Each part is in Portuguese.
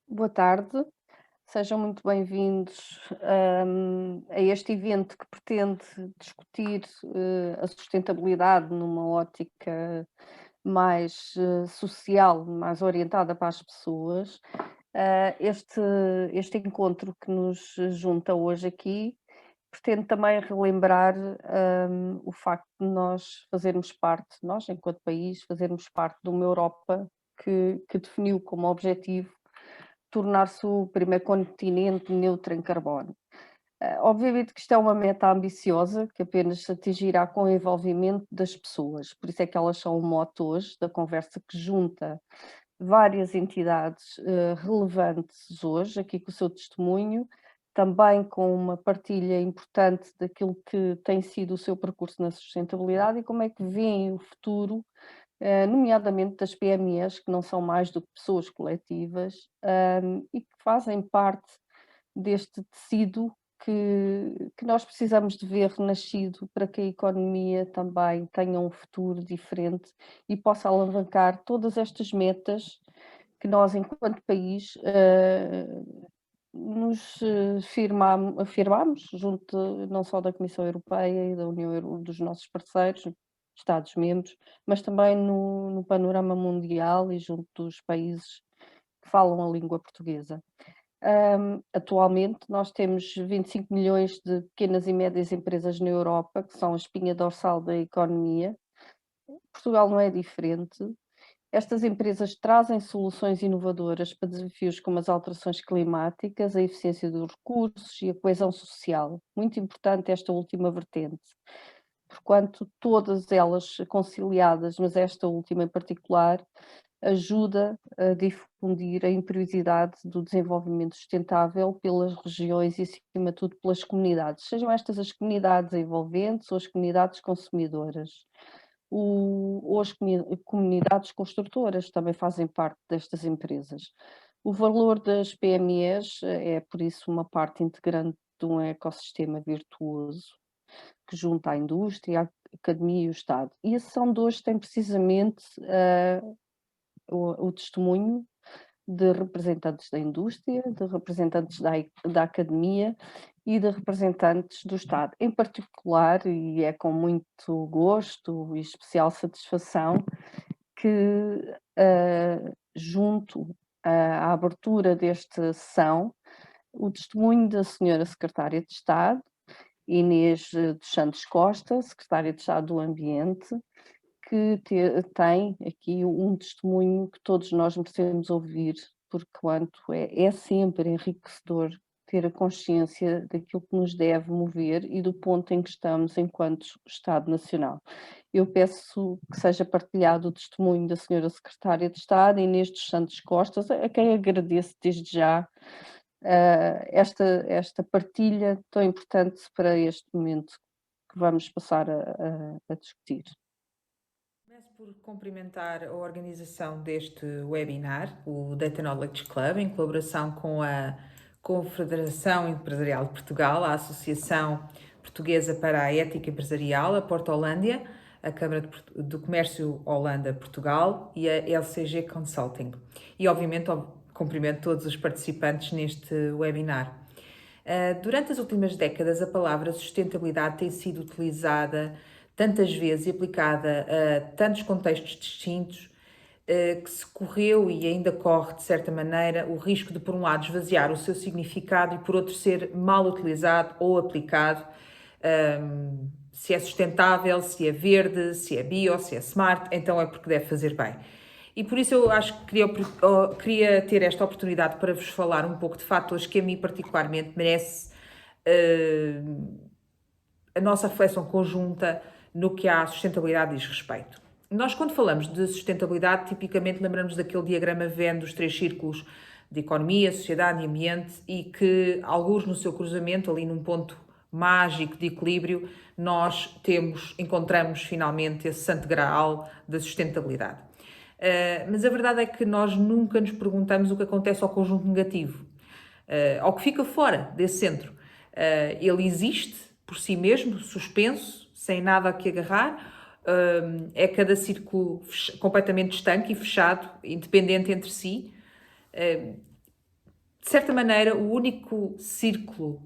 Boa tarde, sejam muito bem-vindos, a este evento que pretende discutir, a sustentabilidade numa ótica mais, social, mais orientada para as pessoas. Este encontro que nos junta hoje aqui pretende também relembrar, o facto de nós fazermos parte, nós enquanto país, fazermos parte de uma Europa que definiu como objetivo tornar-se o primeiro continente neutro em carbono. Obviamente que isto é uma meta ambiciosa, que apenas se atingirá com o envolvimento das pessoas, por isso é que elas são o mote hoje da conversa que junta várias entidades, relevantes hoje, aqui com o seu testemunho, também com uma partilha importante daquilo que tem sido o seu percurso na sustentabilidade e como é que veem o futuro, nomeadamente das PMEs, que não são mais do que pessoas coletivas, e que fazem parte deste tecido que nós precisamos de ver renascido para que a economia também tenha um futuro diferente e possa alavancar todas estas metas que nós, enquanto país, nos afirmamos junto não só da Comissão Europeia e da União dos nossos parceiros, Estados-membros, mas também no panorama mundial e junto dos países que falam a língua portuguesa. Atualmente nós temos 25 milhões de pequenas e médias empresas na Europa, que são a espinha dorsal da economia. Portugal não é diferente. Estas empresas trazem soluções inovadoras para desafios como as alterações climáticas, a eficiência dos recursos e a coesão social. Muito importante esta última vertente, porquanto todas elas conciliadas, mas esta última em particular, ajuda a difundir a imperiosidade do desenvolvimento sustentável pelas regiões e, acima de tudo, pelas comunidades, sejam estas as comunidades envolventes ou as comunidades consumidoras. Ou as comunidades construtoras também fazem parte destas empresas. O valor das PMEs é, por isso, uma parte integrante de um ecossistema virtuoso que junta a indústria, a academia e o Estado. E a sessão de hoje tem precisamente o testemunho de representantes da indústria, de representantes da academia e de representantes do Estado. Em particular, e é com muito gosto e especial satisfação, que junto à abertura desta sessão, o testemunho da senhora Secretária de Estado, Inês dos Santos Costa, Secretária de Estado do Ambiente, que tem aqui um testemunho que todos nós merecemos ouvir, porque quanto é sempre enriquecedor ter a consciência daquilo que nos deve mover e do ponto em que estamos enquanto Estado Nacional. Eu peço que seja partilhado o testemunho da senhora Secretária de Estado, Inês dos Santos Costas, a quem agradeço desde já esta partilha tão importante para este momento que vamos passar a discutir. Começo por cumprimentar a organização deste webinar, o Data Knowledge Club, em colaboração com a Confederação Empresarial de Portugal, a Associação Portuguesa para a Ética Empresarial, a Porto Holândia, a Câmara do Comércio Holanda-Portugal e a LCG Consulting. E, obviamente, cumprimento todos os participantes neste webinar. Durante as últimas décadas, a palavra sustentabilidade tem sido utilizada tantas vezes e aplicada a tantos contextos distintos, que se correu e ainda corre, de certa maneira, o risco de, por um lado, esvaziar o seu significado e, por outro, ser mal utilizado ou aplicado. Se é sustentável, se é verde, se é bio, se é smart, então é porque deve fazer bem. E por isso eu acho que queria ter esta oportunidade para vos falar um pouco de fatores que a mim particularmente merece a nossa reflexão conjunta no que à sustentabilidade diz respeito. Nós, quando falamos de sustentabilidade, tipicamente lembramos daquele diagrama Venn dos três círculos de economia, sociedade e ambiente e que, alguns no seu cruzamento, ali num ponto mágico de equilíbrio, nós encontramos finalmente esse santo graal da sustentabilidade. Mas a verdade é que nós nunca nos perguntamos o que acontece ao conjunto negativo, ao que fica fora desse centro. Ele existe por si mesmo, suspenso, sem nada a que agarrar. É cada círculo completamente estanque e fechado, independente entre si. de certa maneira, o único círculo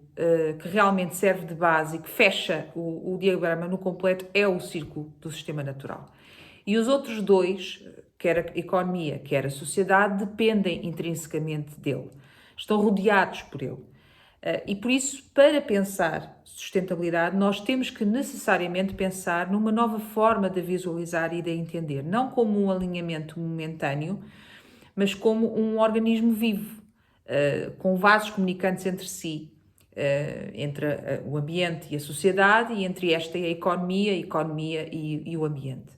que realmente serve de base e que fecha o diagrama no completo é o círculo do sistema natural. E os outros dois, quer a economia, quer a sociedade, dependem intrinsecamente dele. Estão rodeados por ele. E por isso, para pensar sustentabilidade, nós temos que necessariamente pensar numa nova forma de visualizar e de entender, não como um alinhamento momentâneo, mas como um organismo vivo, com vasos comunicantes entre si, entre o ambiente e a sociedade, e entre esta e a economia e o ambiente.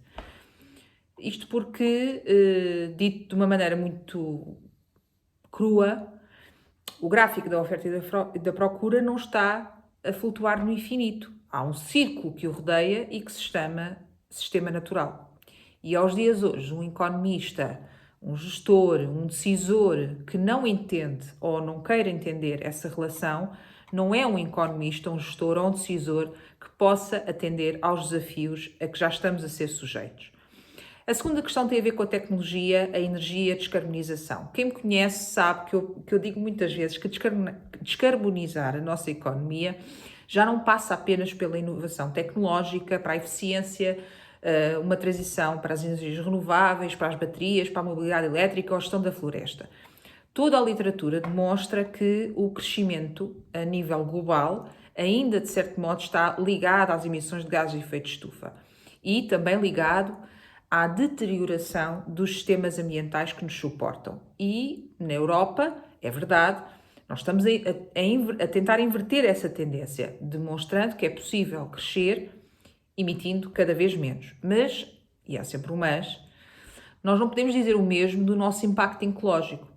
Isto porque, dito de uma maneira muito crua, o gráfico da oferta e da procura não está a flutuar no infinito. Há um círculo que o rodeia e que se chama sistema natural. E aos dias hoje, um economista, um gestor, um decisor que não entende ou não queira entender essa relação, não é um economista, um gestor ou um decisor que possa atender aos desafios a que já estamos a ser sujeitos. A segunda questão tem a ver com a tecnologia, a energia e a descarbonização. Quem me conhece sabe que eu digo muitas vezes que descarbonizar a nossa economia já não passa apenas pela inovação tecnológica, para a eficiência, uma transição para as energias renováveis, para as baterias, para a mobilidade elétrica ou a gestão da floresta. Toda a literatura demonstra que o crescimento a nível global ainda, de certo modo, está ligado às emissões de gases de efeito de estufa e também ligado à deterioração dos sistemas ambientais que nos suportam. E na Europa, é verdade, nós estamos a tentar inverter essa tendência, demonstrando que é possível crescer emitindo cada vez menos. Mas, e há sempre um mas, nós não podemos dizer o mesmo do nosso impacto ecológico.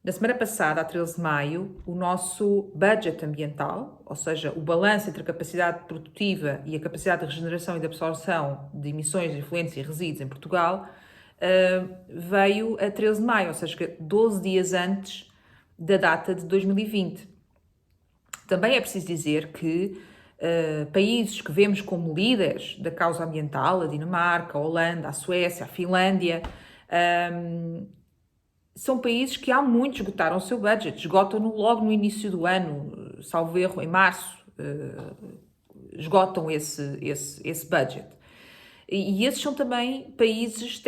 Na semana passada, a 13 de maio, o nosso budget ambiental, ou seja, o balanço entre a capacidade produtiva e a capacidade de regeneração e de absorção de emissões, efluentes e resíduos em Portugal, veio a 13 de maio, ou seja, 12 dias antes da data de 2020. Também é preciso dizer que países que vemos como líderes da causa ambiental, a Dinamarca, a Holanda, a Suécia, a Finlândia, são países que há muito esgotaram o seu budget, esgotam-no logo no início do ano, salvo erro, em março, esgotam esse budget. E esses são também países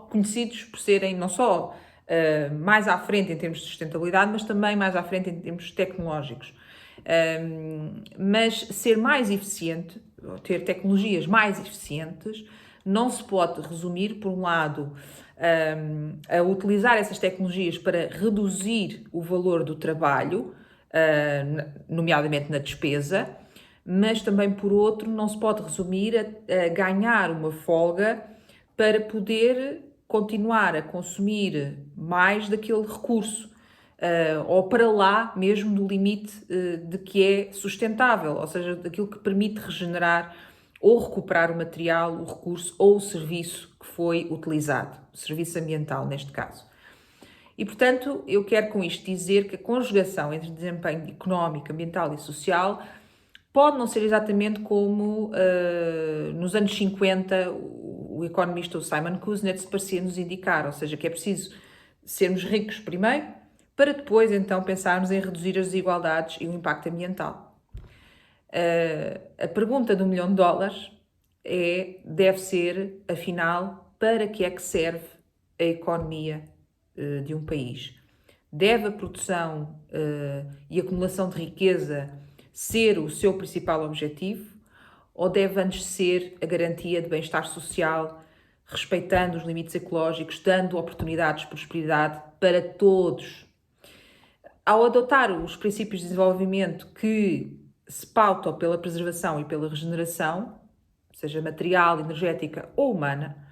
conhecidos por serem não só mais à frente em termos de sustentabilidade, mas também mais à frente em termos tecnológicos. Mas ser mais eficiente, ter tecnologias mais eficientes, não se pode resumir, por um lado, a utilizar essas tecnologias para reduzir o valor do trabalho, nomeadamente na despesa, mas também, por outro, não se pode resumir a ganhar uma folga para poder continuar a consumir mais daquele recurso, ou para lá mesmo do limite de que é sustentável, ou seja, daquilo que permite regenerar ou recuperar o material, o recurso ou o serviço que foi utilizado, o serviço ambiental neste caso. E, portanto, eu quero com isto dizer que a conjugação entre desempenho económico, ambiental e social pode não ser exatamente como nos anos 50 o economista Simon Kuznets parecia nos indicar, ou seja, que é preciso sermos ricos primeiro, para depois então pensarmos em reduzir as desigualdades e o impacto ambiental. A pergunta do $1 milhão deve ser, afinal, para que é que serve a economia de um país? Deve a produção e acumulação de riqueza ser o seu principal objetivo, ou deve antes ser a garantia de bem-estar social, respeitando os limites ecológicos, dando oportunidades de prosperidade para todos? Ao adotar os princípios de desenvolvimento que se pautam pela preservação e pela regeneração, seja material, energética ou humana,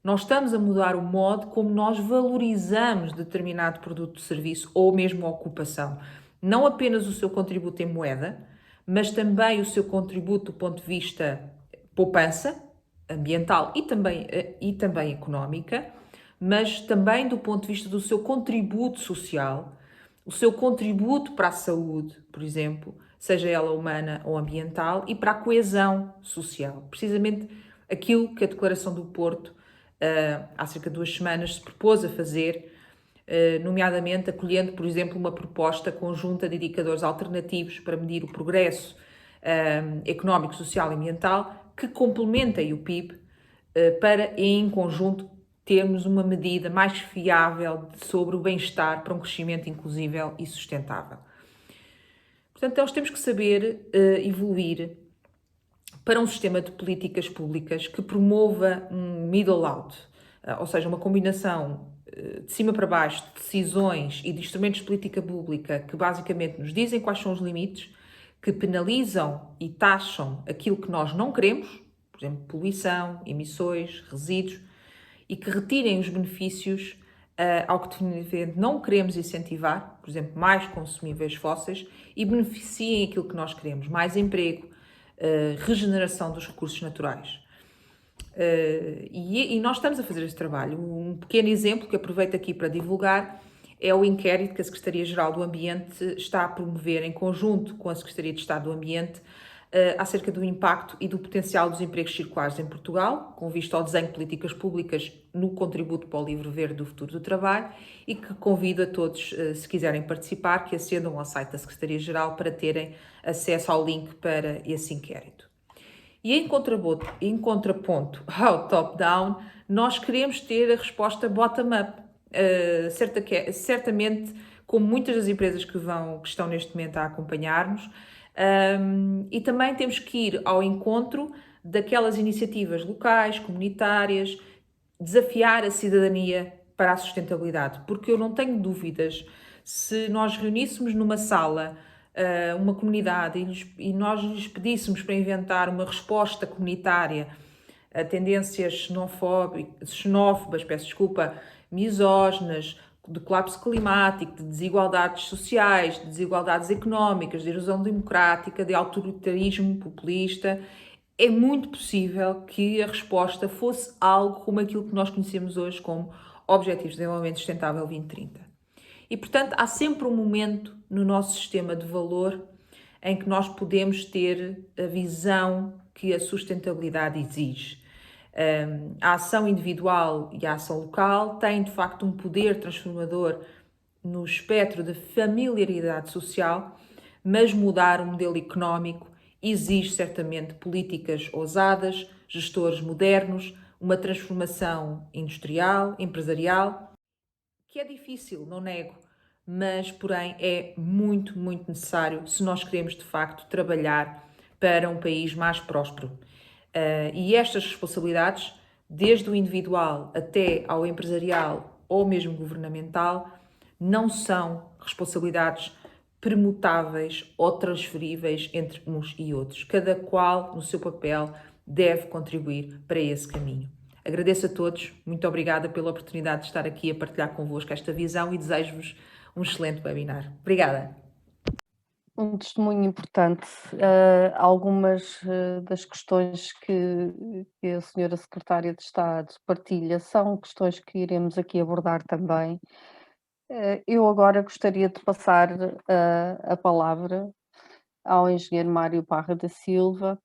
nós estamos a mudar o modo como nós valorizamos determinado produto ou serviço ou mesmo a ocupação. Não apenas o seu contributo em moeda, mas também o seu contributo do ponto de vista poupança ambiental e também económica, mas também do ponto de vista do seu contributo social, o seu contributo para a saúde, por exemplo, seja ela humana ou ambiental, e para a coesão social. Precisamente aquilo que a Declaração do Porto, há cerca de 2 semanas, se propôs a fazer nomeadamente acolhendo, por exemplo, uma proposta conjunta de indicadores alternativos para medir o progresso económico, social e ambiental que complementem o PIB para, em conjunto, termos uma medida mais fiável sobre o bem-estar para um crescimento inclusível e sustentável. Portanto, nós temos que saber evoluir para um sistema de políticas públicas que promova um middle out, ou seja, uma combinação de cima para baixo de decisões e de instrumentos de política pública que basicamente nos dizem quais são os limites, que penalizam e taxam aquilo que nós não queremos, por exemplo, poluição, emissões, resíduos, e que retirem os benefícios ao que definitivamente não queremos incentivar, por exemplo, mais consumíveis fósseis, e beneficiem aquilo que nós queremos, mais emprego, regeneração dos recursos naturais. E nós estamos a fazer este trabalho. Um pequeno exemplo que aproveito aqui para divulgar é o inquérito que a Secretaria-Geral do Ambiente está a promover em conjunto com a Secretaria de Estado do Ambiente acerca do impacto e do potencial dos empregos circulares em Portugal, com vista ao desenho de políticas públicas no contributo para o Livro Verde do Futuro do Trabalho, e que convido a todos, se quiserem participar, que acedam ao site da Secretaria-Geral para terem acesso ao link para esse inquérito. E em contraponto ao top-down, nós queremos ter a resposta bottom-up. Certamente, como muitas das empresas que estão neste momento a acompanhar-nos, e também temos que ir ao encontro daquelas iniciativas locais, comunitárias, desafiar a cidadania para a sustentabilidade, porque eu não tenho dúvidas, se nós reuníssemos numa sala uma comunidade e nós lhes pedíssemos para inventar uma resposta comunitária a tendências xenófobas, misóginas, de colapso climático, de desigualdades sociais, de desigualdades económicas, de erosão democrática, de autoritarismo populista, é muito possível que a resposta fosse algo como aquilo que nós conhecemos hoje como Objetivos de Desenvolvimento Sustentável 2030. E, portanto, há sempre um momento no nosso sistema de valor em que nós podemos ter a visão que a sustentabilidade exige. A ação individual e a ação local têm, de facto, um poder transformador no espectro da familiaridade social, mas mudar o modelo económico exige certamente políticas ousadas, gestores modernos, uma transformação industrial, empresarial, que é difícil, não nego, mas, porém, é muito, muito necessário se nós queremos, de facto, trabalhar para um país mais próspero. E estas responsabilidades, desde o individual até ao empresarial ou mesmo governamental, não são responsabilidades permutáveis ou transferíveis entre uns e outros. Cada qual, no seu papel, deve contribuir para esse caminho. Agradeço a todos, muito obrigada pela oportunidade de estar aqui a partilhar convosco esta visão e desejo-vos um excelente webinar. Obrigada. Um testemunho importante. Algumas das questões que a senhora Secretária de Estado partilha são questões que iremos aqui abordar também. Eu agora gostaria de passar a palavra ao engenheiro Mário Parra da Silva,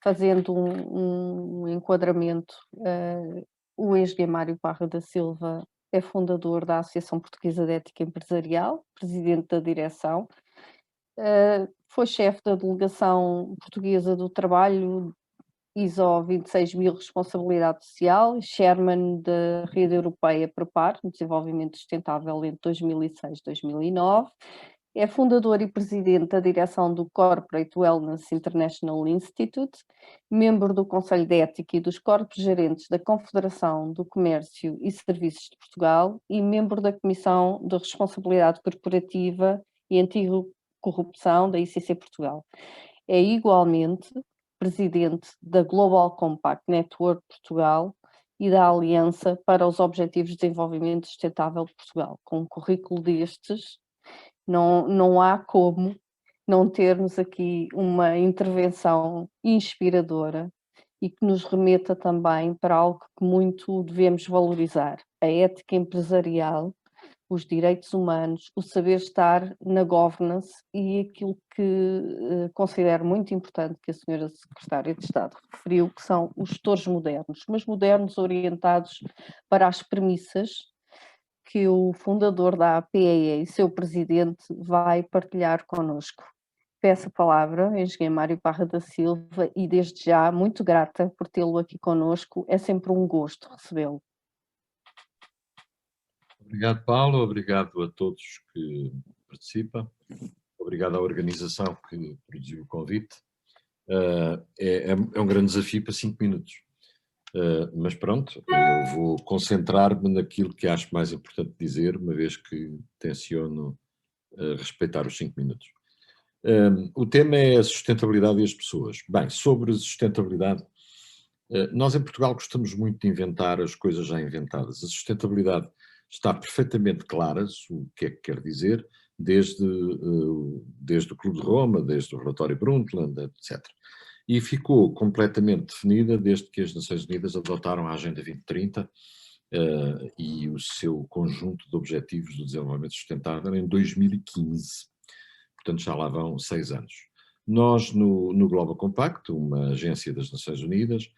fazendo um enquadramento. O engenheiro Mário Parra da Silva é fundador da Associação Portuguesa de Ética Empresarial, presidente da direção, foi chefe da Delegação Portuguesa do Trabalho ISO 26000 Responsabilidade Social, chairman da Rede Europeia Prepar, no Desenvolvimento Sustentável entre 2006 e 2009, é fundador e presidente da direção do Corporate Wellness International Institute, membro do Conselho de Ética e dos Corpos Gerentes da Confederação do Comércio e Serviços de Portugal e membro da Comissão de Responsabilidade Corporativa e Anticorrupção da ICC Portugal. É igualmente presidente da Global Compact Network Portugal e da Aliança para os Objetivos de Desenvolvimento Sustentável de Portugal. Com um currículo destes, não há como não termos aqui uma intervenção inspiradora e que nos remeta também para algo que muito devemos valorizar: a ética empresarial, os direitos humanos, o saber estar na governance e aquilo que considero muito importante que a senhora Secretária de Estado referiu, que são os gestores modernos, mas modernos orientados para as premissas que o fundador da APEE e seu presidente vai partilhar connosco. Peço a palavra ao engenheiro Mário Parra da Silva e desde já muito grata por tê-lo aqui connosco, é sempre um gosto recebê-lo. Obrigado, Paulo, obrigado a todos que participam, obrigado à organização que produziu o convite. É um grande desafio para 5 minutos, mas pronto, eu vou concentrar-me naquilo que acho mais importante dizer, uma vez que tenciono respeitar os 5 minutos. O tema é a sustentabilidade e as pessoas. Bem, sobre sustentabilidade, nós em Portugal gostamos muito de inventar as coisas já inventadas. A sustentabilidade está perfeitamente clara o que é que quer dizer, desde o Clube de Roma, desde o relatório Brundtland, etc. E ficou completamente definida desde que as Nações Unidas adotaram a Agenda 2030 e o seu conjunto de objetivos do desenvolvimento sustentável em 2015. Portanto, já lá vão 6 anos. Nós, no Global Compact, uma agência das Nações Unidas,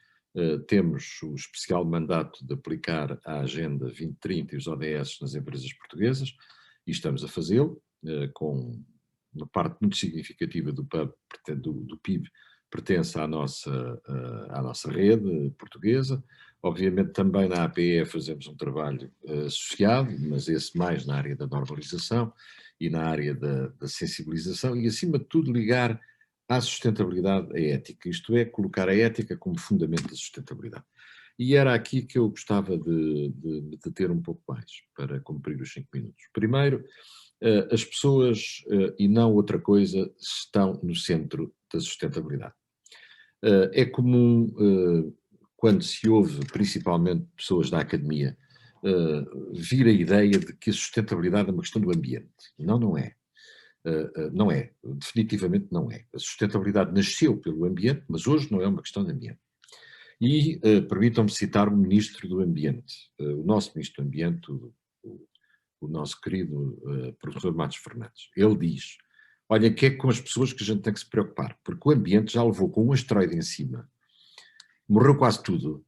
temos o especial mandato de aplicar a Agenda 2030 e os ODS nas empresas portuguesas, e estamos a fazê-lo, com uma parte muito significativa do PIB pertence à nossa rede portuguesa. Obviamente também na APE fazemos um trabalho associado, mas esse mais na área da normalização e na área da sensibilização e, acima de tudo, ligar à sustentabilidade a ética, isto é, colocar a ética como fundamento da sustentabilidade. E era aqui que eu gostava de ter um pouco mais, para cumprir os 5 minutos. Primeiro, as pessoas, e não outra coisa, estão no centro da sustentabilidade. É comum, quando se ouve, principalmente pessoas da academia, vir a ideia de que a sustentabilidade é uma questão do ambiente. Não é. Não é, definitivamente não é. A sustentabilidade nasceu pelo ambiente, mas hoje não é uma questão de ambiente. E permitam-me citar o Ministro do Ambiente, o nosso Ministro do Ambiente, o nosso querido professor Matos Fernandes. Ele diz, olha, que é com as pessoas que a gente tem que se preocupar, porque o ambiente já levou com um asteroide em cima, morreu quase tudo,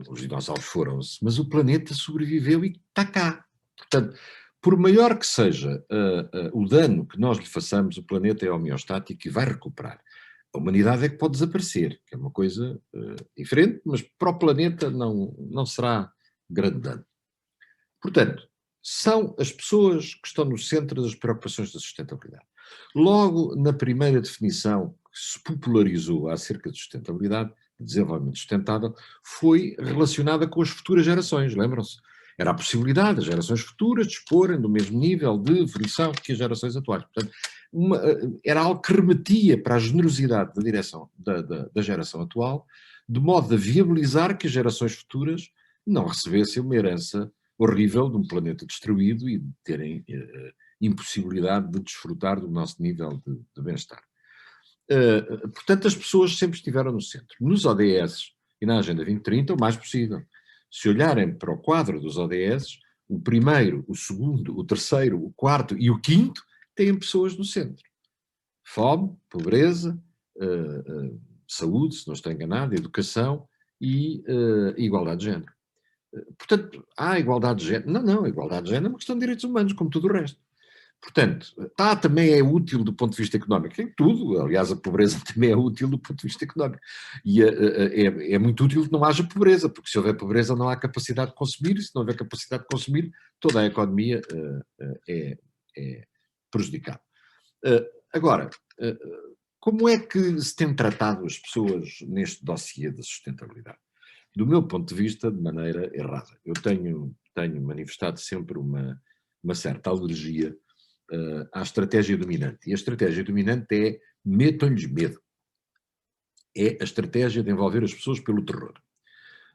os dinossauros foram-se, mas o planeta sobreviveu e está cá. Portanto, por maior que seja o dano que nós lhe façamos, o planeta é homeostático e vai recuperar. A humanidade é que pode desaparecer, que é uma coisa diferente, mas para o planeta não será grande dano. Portanto, são as pessoas que estão no centro das preocupações da sustentabilidade. Logo, na primeira definição que se popularizou acerca de sustentabilidade, de desenvolvimento sustentável, foi relacionada com as futuras gerações, lembram-se? Era a possibilidade das gerações futuras disporem do mesmo nível de evolução que as gerações atuais. Portanto, era algo que remetia para a generosidade da direção da geração atual, de modo a viabilizar que as gerações futuras não recebessem uma herança horrível de um planeta destruído e de terem impossibilidade de desfrutar do nosso nível de bem-estar. Portanto, as pessoas sempre estiveram no centro. Nos ODS e na Agenda 2030, o mais possível. Se olharem para o quadro dos ODS, o primeiro, o segundo, o terceiro, o quarto e o quinto têm pessoas no centro. Fome, pobreza, saúde, se não estou enganado, educação e igualdade de género. Portanto, há igualdade de género? Não, a igualdade de género é uma questão de direitos humanos, como tudo o resto. Portanto, também é útil do ponto de vista económico, em tudo, aliás a pobreza também é útil do ponto de vista económico, e é muito útil que não haja pobreza, porque se houver pobreza não há capacidade de consumir, e se não houver capacidade de consumir, toda a economia é prejudicada. Agora, como é que se tem tratado as pessoas neste dossiê da sustentabilidade? Do meu ponto de vista, de maneira errada. Eu tenho manifestado sempre uma certa alergia à estratégia dominante. E a estratégia dominante é metam-lhes medo. É a estratégia de envolver as pessoas pelo terror.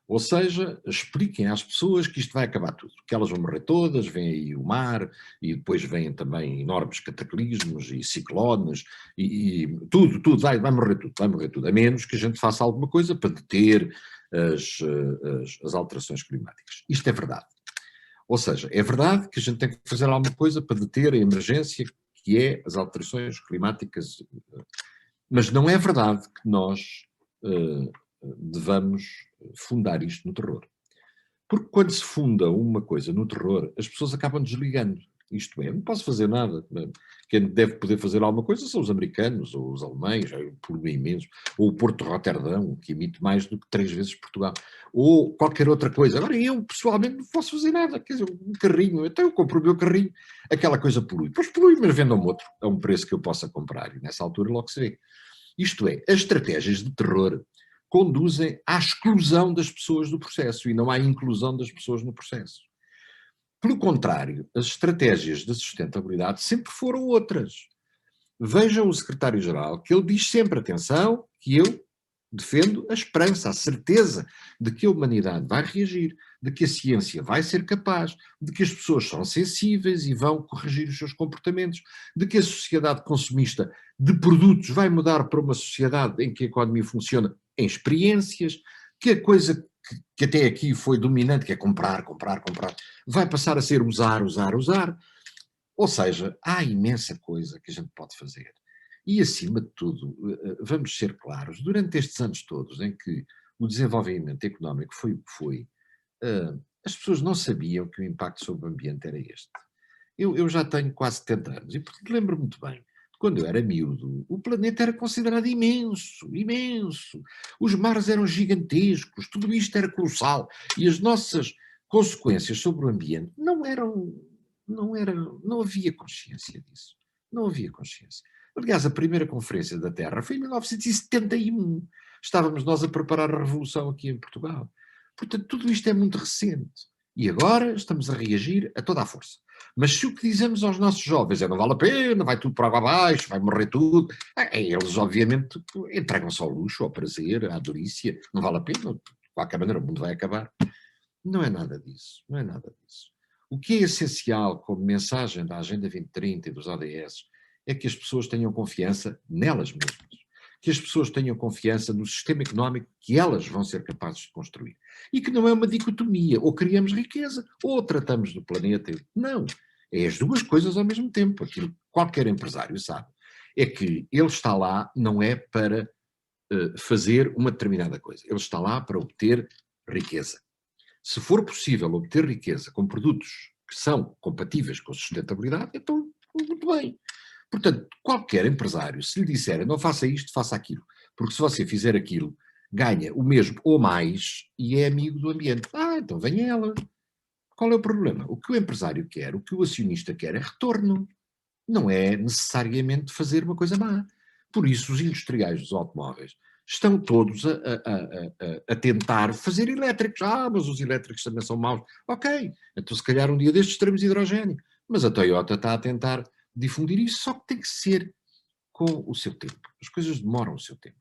Ou seja, expliquem às pessoas que isto vai acabar tudo, que elas vão morrer todas, vem aí o mar, e depois vêm também enormes cataclismos e ciclones, e tudo, vai morrer tudo, a menos que a gente faça alguma coisa para deter as alterações climáticas. Isto é verdade. Ou seja, é verdade que a gente tem que fazer alguma coisa para deter a emergência que é as alterações climáticas, mas não é verdade que nós devamos fundar isto no terror. Porque quando se funda uma coisa no terror, as pessoas acabam desligando. Isto é, não posso fazer nada. Quem deve poder fazer alguma coisa são os americanos, ou os alemães, poluem imenso, ou o Porto de Roterdão, que emite mais do que 3 vezes Portugal, ou qualquer outra coisa. Agora eu, pessoalmente, não posso fazer nada. Quer dizer, um carrinho, então eu compro o meu carrinho, aquela coisa polui. Pois polui, mas vendam-me outro, a um preço que eu possa comprar. E nessa altura logo se vê. Isto é, as estratégias de terror conduzem à exclusão das pessoas do processo e não à inclusão das pessoas no processo. Pelo contrário, as estratégias de sustentabilidade sempre foram outras. Vejam o secretário-geral, que ele diz sempre, atenção, que eu defendo a esperança, a certeza de que a humanidade vai reagir, de que a ciência vai ser capaz, de que as pessoas são sensíveis e vão corrigir os seus comportamentos, de que a sociedade consumista de produtos vai mudar para uma sociedade em que a economia funciona em experiências, que a coisa que até aqui foi dominante, que é comprar, vai passar a ser usar. Ou seja, há imensa coisa que a gente pode fazer. E, acima de tudo, vamos ser claros, durante estes anos todos em que o desenvolvimento económico foi o que foi, as pessoas não sabiam que o impacto sobre o ambiente era este. Eu já tenho quase 70 anos e, portanto, lembro muito bem, quando eu era miúdo, o planeta era considerado imenso. Os mares eram gigantescos, tudo isto era colossal. E as nossas consequências sobre o ambiente não havia consciência disso. Não havia consciência. Aliás, a primeira conferência da Terra foi em 1971. Estávamos nós a preparar a revolução aqui em Portugal. Portanto, tudo isto é muito recente. E agora estamos a reagir a toda a força. Mas se o que dizemos aos nossos jovens é não vale a pena, vai tudo para água abaixo, vai morrer tudo, eles obviamente entregam-se ao luxo, ao prazer, à adorícia, não vale a pena, de qualquer maneira o mundo vai acabar. Não é nada disso. O que é essencial como mensagem da Agenda 2030 e dos ODS é que as pessoas tenham confiança nelas mesmas, que as pessoas tenham confiança no sistema económico que elas vão ser capazes de construir. E que não é uma dicotomia, ou criamos riqueza, ou tratamos do planeta. Não, é as duas coisas ao mesmo tempo. Aquilo que qualquer empresário sabe é que ele está lá não é para fazer uma determinada coisa, ele está lá para obter riqueza. Se for possível obter riqueza com produtos que são compatíveis com a sustentabilidade, então muito bem. Portanto, qualquer empresário, se lhe disser não faça isto, faça aquilo, porque se você fizer aquilo, ganha o mesmo ou mais e é amigo do ambiente. Então venha ela. Qual é o problema? O que o empresário quer, o que o acionista quer é retorno. Não é necessariamente fazer uma coisa má. Por isso, os industriais dos automóveis estão todos a tentar fazer elétricos. Mas os elétricos também são maus. Ok, então se calhar um dia destes teremos hidrogénio. Mas a Toyota está a tentar difundir isso, só que tem que ser com o seu tempo. As coisas demoram o seu tempo.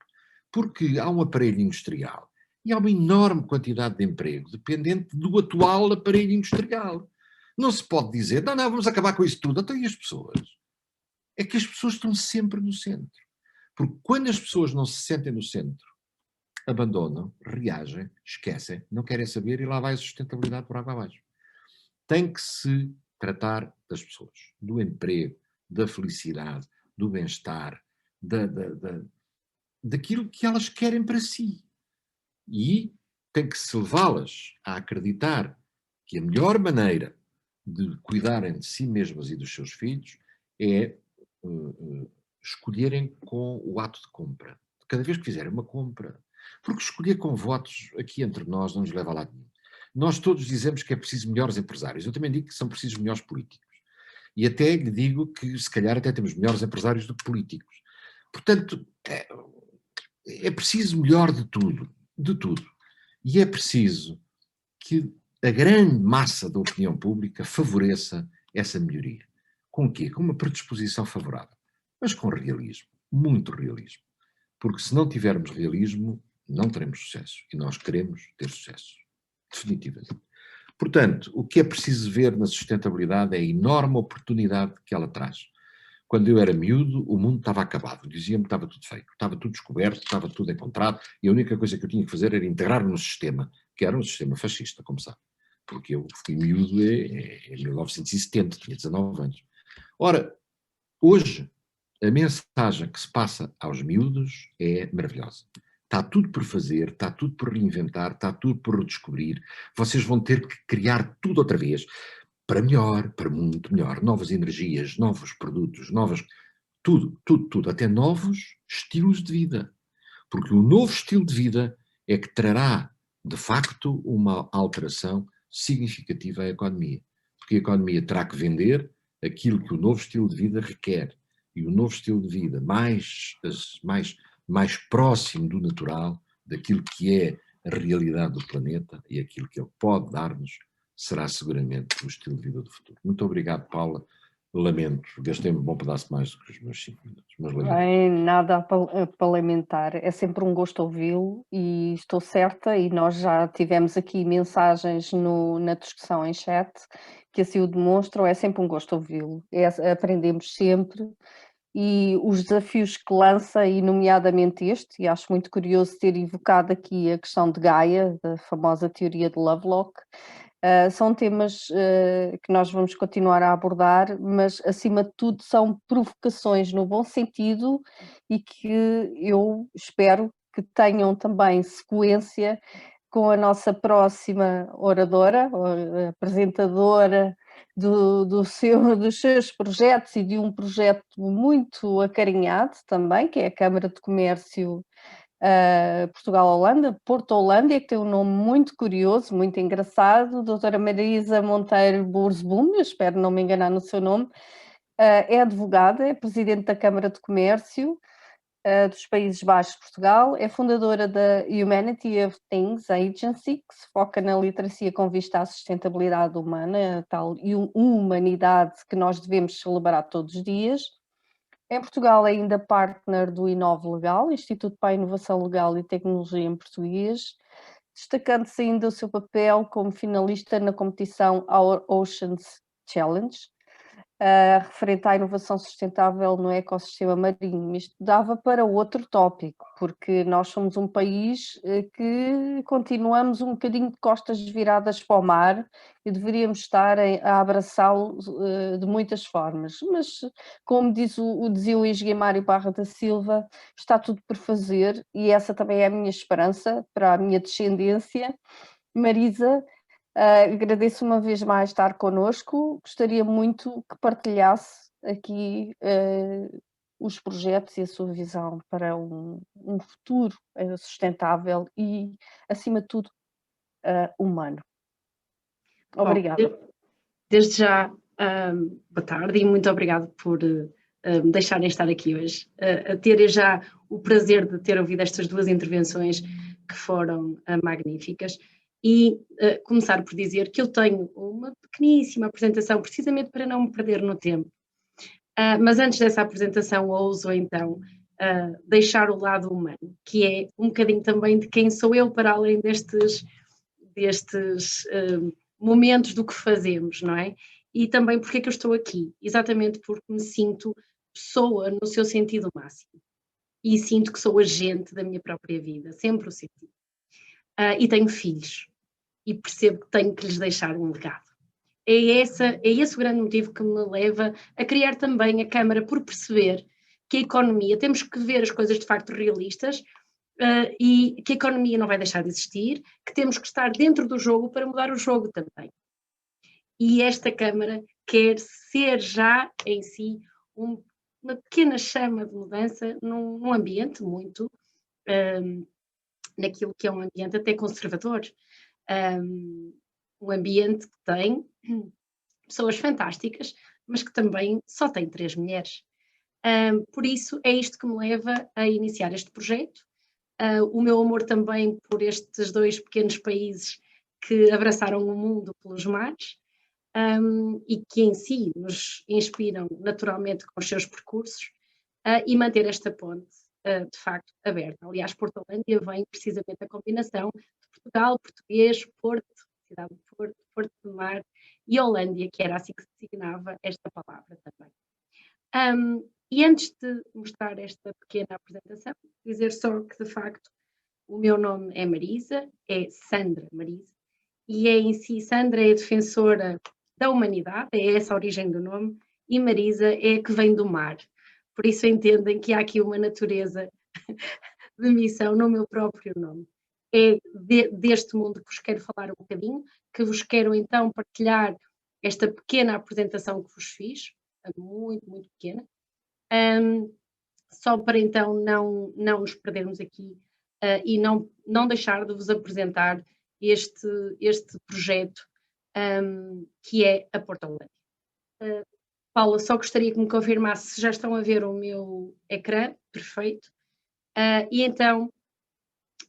Porque há um aparelho industrial e há uma enorme quantidade de emprego dependente do atual aparelho industrial. Não se pode dizer, não, vamos acabar com isso tudo. Então e as pessoas? É que as pessoas estão sempre no centro. Porque quando as pessoas não se sentem no centro, abandonam, reagem, esquecem, não querem saber e lá vai a sustentabilidade por água abaixo. Tem que se tratar das pessoas, do emprego, da felicidade, do bem-estar, daquilo que elas querem para si. E tem que se levá-las a acreditar que a melhor maneira de cuidarem de si mesmas e dos seus filhos é escolherem com o ato de compra. Cada vez que fizerem uma compra. Porque escolher com votos aqui entre nós não nos leva a lado nenhum. Nós todos dizemos que é preciso melhores empresários. Eu também digo que são precisos melhores políticos. E até lhe digo que se calhar até temos melhores empresários do que políticos. Portanto, é preciso melhor de tudo. De tudo. E é preciso que a grande massa da opinião pública favoreça essa melhoria. Com o quê? Com uma predisposição favorável. Mas com realismo. Muito realismo. Porque se não tivermos realismo, não teremos sucesso. E nós queremos ter sucesso. Definitivamente. Portanto, o que é preciso ver na sustentabilidade é a enorme oportunidade que ela traz. Quando eu era miúdo, o mundo estava acabado. Diziam-me que estava tudo feito, estava tudo descoberto, estava tudo encontrado, e a única coisa que eu tinha que fazer era integrar-me no sistema, que era um sistema fascista, como sabe. Porque eu fui miúdo em 1970, tinha 19 anos. Ora, hoje, a mensagem que se passa aos miúdos é maravilhosa. está tudo por fazer, está tudo por reinventar, está tudo por redescobrir. Vocês vão ter que criar tudo outra vez, para melhor, para muito melhor, novas energias, novos produtos, tudo, até novos estilos de vida. Porque o novo estilo de vida é que trará, de facto, uma alteração significativa à economia. Porque a economia terá que vender aquilo que o novo estilo de vida requer. E o novo estilo de vida mais próximo do natural, daquilo que é a realidade do planeta e aquilo que ele pode dar-nos, será seguramente o estilo de vida do futuro. Muito obrigado, Paula. Lamento, gastei um bom pedaço mais do que os meus 5 minutos, mas lamento. Bem, nada para lamentar, é sempre um gosto ouvi-lo e estou certa, e nós já tivemos aqui mensagens na discussão em chat que assim o demonstram, é sempre um gosto ouvi-lo, aprendemos sempre, e os desafios que lança, e nomeadamente este, e acho muito curioso ter evocado aqui a questão de Gaia, da famosa teoria de Lovelock. São temas que nós vamos continuar a abordar, mas acima de tudo são provocações no bom sentido e que eu espero que tenham também sequência com a nossa próxima oradora, apresentadora dos seus projetos, e de um projeto muito acarinhado também, que é a Câmara de Comércio Portugal-Holanda, Porto-Holândia, que tem um nome muito curioso, muito engraçado. Doutora Marisa Monteiro Borsboom, eu espero não me enganar no seu nome, é advogada, é presidente da Câmara de Comércio dos Países Baixos de Portugal, é fundadora da Humanity of Things Agency, que se foca na literacia com vista à sustentabilidade humana, a tal humanidade que nós devemos celebrar todos os dias. Em Portugal é ainda partner do Inove Legal, Instituto para a Inovação Legal e Tecnologia em Português, destacando-se ainda o seu papel como finalista na competição Our Oceans Challenge, referente à inovação sustentável no ecossistema marinho. Isto dava para outro tópico, porque nós somos um país que continuamos um bocadinho de costas viradas para o mar e deveríamos estar a abraçá-lo de muitas formas. Mas, como dizia o Luís Guimário Barra da Silva, está tudo por fazer, e essa também é a minha esperança para a minha descendência. Marisa, agradeço uma vez mais estar connosco, gostaria muito que partilhasse aqui os projetos e a sua visão para um futuro sustentável e, acima de tudo, humano. Obrigada. Bom, desde já, boa tarde e muito obrigado por me deixarem estar aqui hoje. A ter já o prazer de ter ouvido estas duas intervenções que foram magníficas. E começar por dizer que eu tenho uma pequeníssima apresentação, precisamente para não me perder no tempo. Mas antes dessa apresentação, ouso então deixar o lado humano, que é um bocadinho também de quem sou eu, para além destes momentos do que fazemos, não é? E também porque é que eu estou aqui, exatamente porque me sinto pessoa no seu sentido máximo. E sinto que sou agente da minha própria vida, sempre o senti. E tenho filhos, e percebo que tenho que lhes deixar um legado. É esse o grande motivo que me leva a criar também a Câmara, por perceber que a economia, temos que ver as coisas de facto realistas, e que a economia não vai deixar de existir, que temos que estar dentro do jogo para mudar o jogo também. E esta Câmara quer ser já em si uma pequena chama de mudança num ambiente muito... naquilo que é um ambiente até conservador, um ambiente que tem pessoas fantásticas, mas que também só tem 3 mulheres. Por isso é isto que me leva a iniciar este projeto. O meu amor também por estes 2 pequenos países que abraçaram o mundo pelos mares, e que em si nos inspiram naturalmente com os seus percursos, e manter esta ponte de facto aberta. Aliás, Porto-Holândia vem precisamente da combinação de Portugal, português, Porto, cidade de Porto, Porto do Mar e Holândia, que era assim que se designava esta palavra também. E antes de mostrar esta pequena apresentação, dizer só que de facto o meu nome é Marisa, é Sandra Marisa, e é em si, Sandra é a defensora da humanidade, é essa a origem do nome, e Marisa é a que vem do mar. Por isso entendem que há aqui uma natureza de missão no meu próprio nome. É deste mundo que vos quero falar um bocadinho, que vos quero então partilhar esta pequena apresentação que vos fiz, muito, muito pequena, só para então não nos perdermos aqui e não deixar de vos apresentar este projeto que é a Portolândia. Paula, só gostaria que me confirmasse se já estão a ver o meu ecrã, perfeito. E então,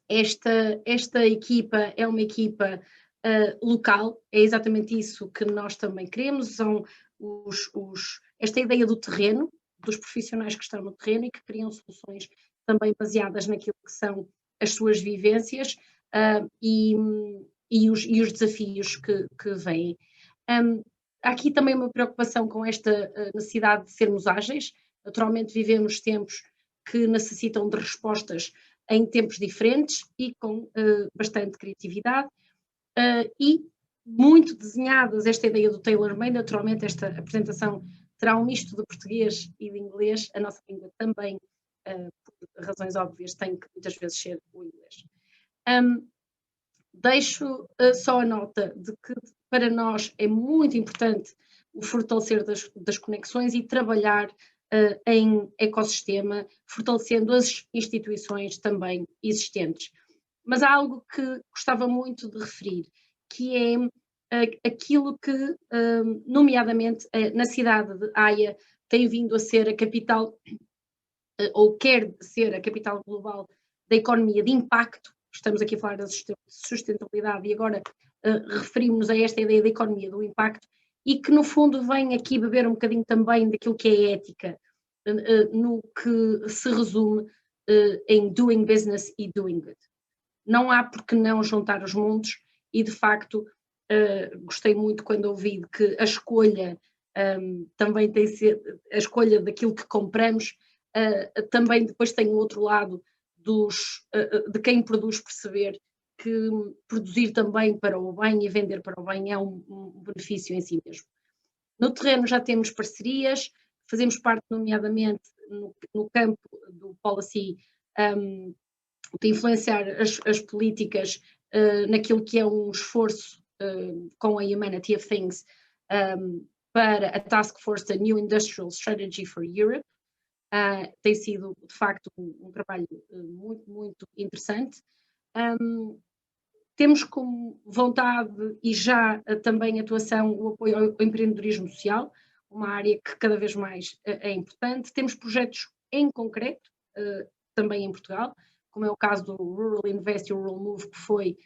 esta equipa é uma equipa local, é exatamente isso que nós também queremos, são esta ideia do terreno, dos profissionais que estão no terreno e que criam soluções também baseadas naquilo que são as suas vivências e os desafios que vêm. Há aqui também uma preocupação com esta necessidade de sermos ágeis. Naturalmente vivemos tempos que necessitam de respostas em tempos diferentes e com bastante criatividade e muito desenhadas esta ideia do tailor-made. Naturalmente esta apresentação terá um misto de português e de inglês, a nossa língua também, por razões óbvias, tem que muitas vezes ser o inglês. Deixo só a nota de que para nós é muito importante o fortalecer das conexões e trabalhar em ecossistema, fortalecendo as instituições também existentes. Mas há algo que gostava muito de referir, que é aquilo que, nomeadamente, na cidade de Haia, tem vindo a ser a capital, ou quer ser a capital global da economia de impacto. Estamos aqui a falar da sustentabilidade e agora referimos-nos a esta ideia da economia do impacto e que no fundo vem aqui beber um bocadinho também daquilo que é ética, no que se resume em doing business e doing good. Não há por que não juntar os mundos e de facto gostei muito quando ouvi que a escolha também tem de ser, a escolha daquilo que compramos também depois tem o outro lado de quem produz perceber que produzir também para o bem e vender para o bem é um benefício em si mesmo. No terreno já temos parcerias, fazemos parte nomeadamente no campo do policy de influenciar as políticas naquilo que é um esforço com a Humanity of Things para a Task Force da New Industrial Strategy for Europe. Tem sido, de facto, um trabalho muito, muito interessante. Temos como vontade e já também atuação o apoio ao empreendedorismo social, uma área que cada vez mais é importante. Temos projetos em concreto, também em Portugal, como é o caso do Rural Invest e o Rural Move, que foi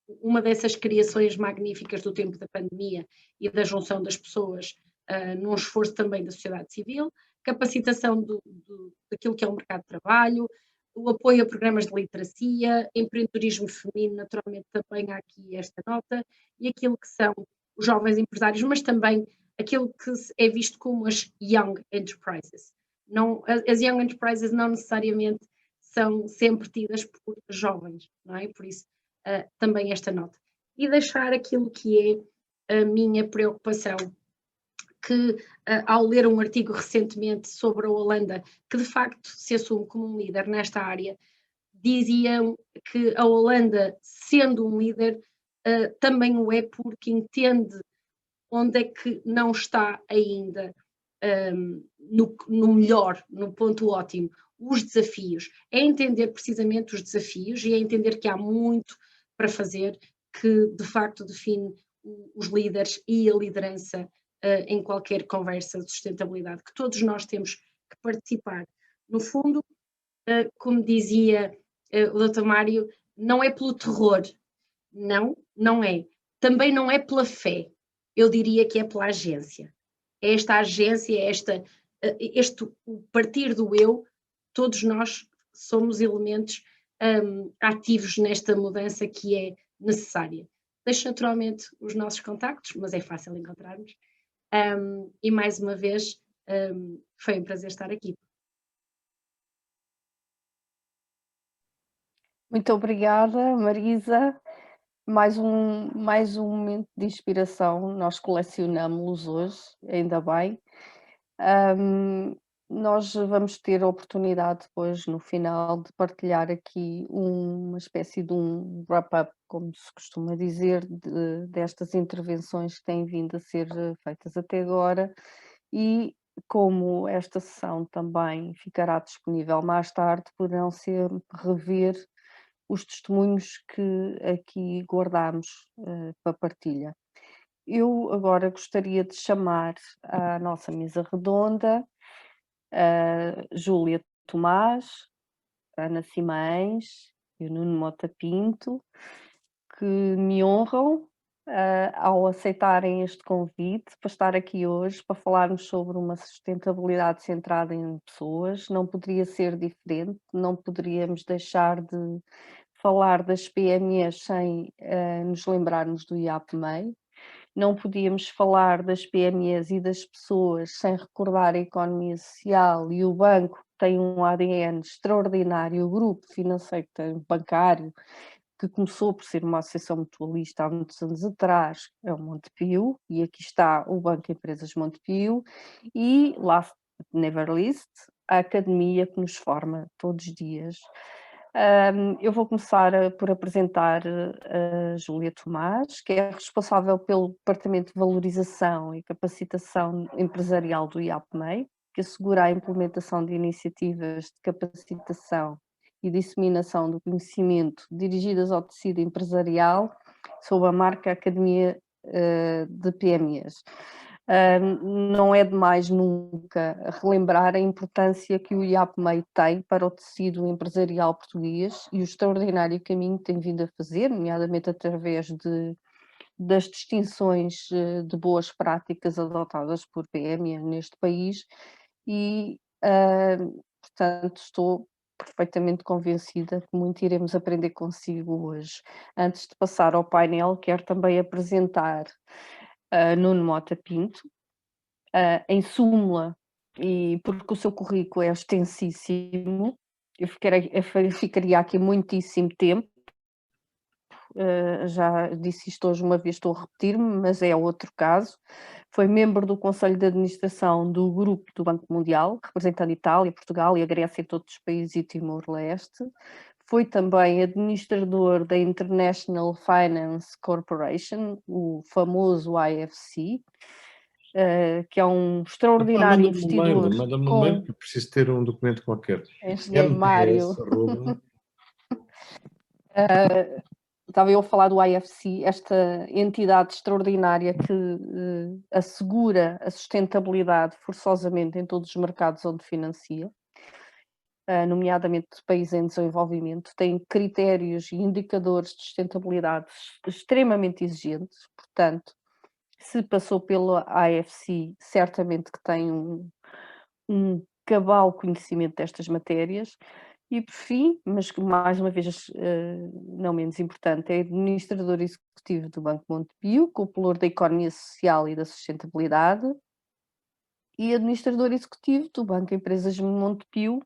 uma dessas criações magníficas do tempo da pandemia e da junção das pessoas num esforço também da sociedade civil, capacitação daquilo que é o mercado de trabalho, o apoio a programas de literacia, empreendedorismo feminino, naturalmente também há aqui esta nota, e aquilo que são os jovens empresários, mas também aquilo que é visto como as Young Enterprises. As Young Enterprises não necessariamente são sempre tidas por jovens, não é? Por isso também esta nota. E deixar aquilo que é a minha preocupação, que ao ler um artigo recentemente sobre a Holanda, que de facto se assume como um líder nesta área, diziam que a Holanda, sendo um líder, também o é porque entende onde é que não está ainda no melhor, no ponto ótimo, os desafios. É entender precisamente os desafios e é entender que há muito para fazer que de facto define os líderes e a liderança em qualquer conversa de sustentabilidade, que todos nós temos que participar. No fundo, como dizia o Dr. Mário, não é pelo terror, não é. Também não é pela fé, eu diria que é pela agência. É esta agência, o partir do eu, todos nós somos elementos ativos nesta mudança que é necessária. Deixo naturalmente os nossos contactos, mas é fácil encontrarmos. E mais uma vez, foi um prazer estar aqui. Muito obrigada, Marisa. Mais um momento de inspiração, nós colecionamos-los hoje, ainda bem. nós vamos ter a oportunidade depois, no final, de partilhar aqui uma espécie de um wrap-up, como se costuma dizer, destas intervenções que têm vindo a ser feitas até agora, e como esta sessão também ficará disponível mais tarde, poderão sempre rever os testemunhos que aqui guardamos para partilha. Eu agora gostaria de chamar à nossa mesa redonda a Júlia Tomás, a Ana Simães e o Nuno Mota Pinto, que me honram ao aceitarem este convite para estar aqui hoje para falarmos sobre uma sustentabilidade centrada em pessoas. Não poderia ser diferente, não poderíamos deixar de falar das PMEs sem nos lembrarmos do IAPMEI. Não podíamos falar das PMEs e das pessoas sem recordar a economia social, e o banco tem um ADN extraordinário, o grupo financeiro bancário, que começou por ser uma associação mutualista há muitos anos atrás, é o Montepio, e aqui está o Banco Empresas Montepio, e last but never least, a academia que nos forma todos os dias. Eu vou começar por apresentar a Júlia Tomás, que é responsável pelo Departamento de Valorização e Capacitação Empresarial do IAPMEI, que assegura a implementação de iniciativas de capacitação e disseminação do conhecimento dirigidas ao tecido empresarial sob a marca Academia de PMEs. Não é demais nunca relembrar a importância que o IAPMEI tem para o tecido empresarial português e o extraordinário caminho que tem vindo a fazer, nomeadamente através das distinções de boas práticas adotadas por PME neste país e, portanto, estou perfeitamente convencida que muito iremos aprender consigo hoje. Antes de passar ao painel, quero também apresentar Nuno Mota Pinto, em súmula, e porque o seu currículo é extensíssimo, eu ficaria aqui muitíssimo tempo, já disse isto hoje uma vez, estou a repetir-me, mas é outro caso. Foi membro do Conselho de Administração do Grupo do Banco Mundial, representando a Itália, Portugal e a Grécia e todos os países e Timor-Leste. Foi também administrador da International Finance Corporation, o famoso IFC, que é um extraordinário investidor. Manda-me um mail, que eu preciso ter um documento qualquer. Engenheiro Mário. MTS, Estava eu a falar do IFC, esta entidade extraordinária que assegura a sustentabilidade forçosamente em todos os mercados onde financia, nomeadamente de países em desenvolvimento, tem critérios e indicadores de sustentabilidade extremamente exigentes, portanto, se passou pelo IFC, certamente que tem um cabal conhecimento destas matérias. E por fim, mas mais uma vez não menos importante, é administrador executivo do Banco Montepio, com o pelour da economia social e da sustentabilidade, e administrador executivo do Banco Empresas Montepio,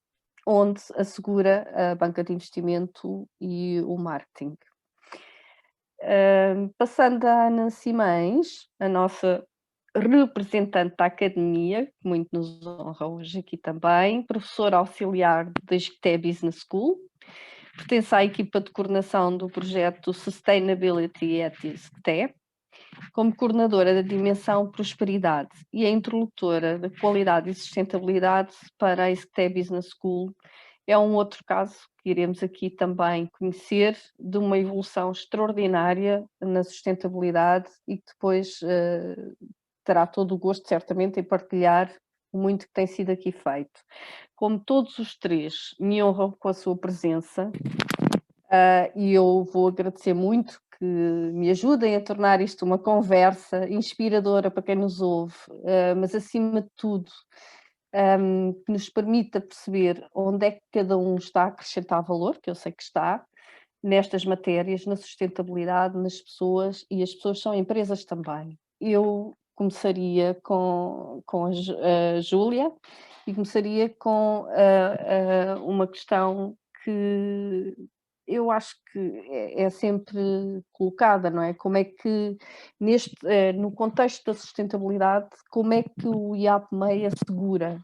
onde assegura a banca de investimento e o marketing. Passando a Ana Simães, a nossa representante da academia, que muito nos honra hoje aqui também, professora auxiliar da ISCTE Business School, pertence à equipa de coordenação do projeto Sustainability at ISCTE, como coordenadora da dimensão Prosperidade e a interlocutora da qualidade e sustentabilidade para a ISCTE Business School. É um outro caso que iremos aqui também conhecer, de uma evolução extraordinária na sustentabilidade e que depois terá todo o gosto, certamente, em partilhar o muito que tem sido aqui feito. Como todos os três me honram com a sua presença, e eu vou agradecer muito que me ajudem a tornar isto uma conversa inspiradora para quem nos ouve, mas acima de tudo, que nos permita perceber onde é que cada um está a acrescentar valor, que eu sei que está, nestas matérias, na sustentabilidade, nas pessoas, e as pessoas são empresas também. Eu começaria com a Júlia e começaria com uma questão que eu acho que é sempre colocada, não é? Como é que no contexto da sustentabilidade, como é que o IAPMEI assegura,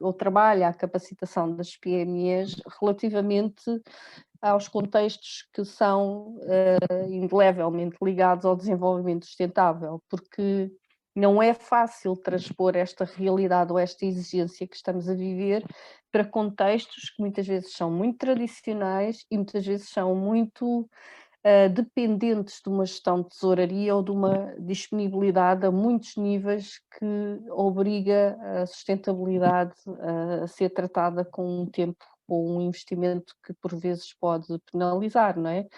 ou trabalha a capacitação das PMEs relativamente aos contextos que são, indelevelmente ligados ao desenvolvimento sustentável, porque não é fácil transpor esta realidade ou esta exigência que estamos a viver para contextos que muitas vezes são muito tradicionais e muitas vezes são muito dependentes de uma gestão de tesouraria ou de uma disponibilidade a muitos níveis que obriga a sustentabilidade a ser tratada com um tempo ou um investimento que por vezes pode penalizar, não é?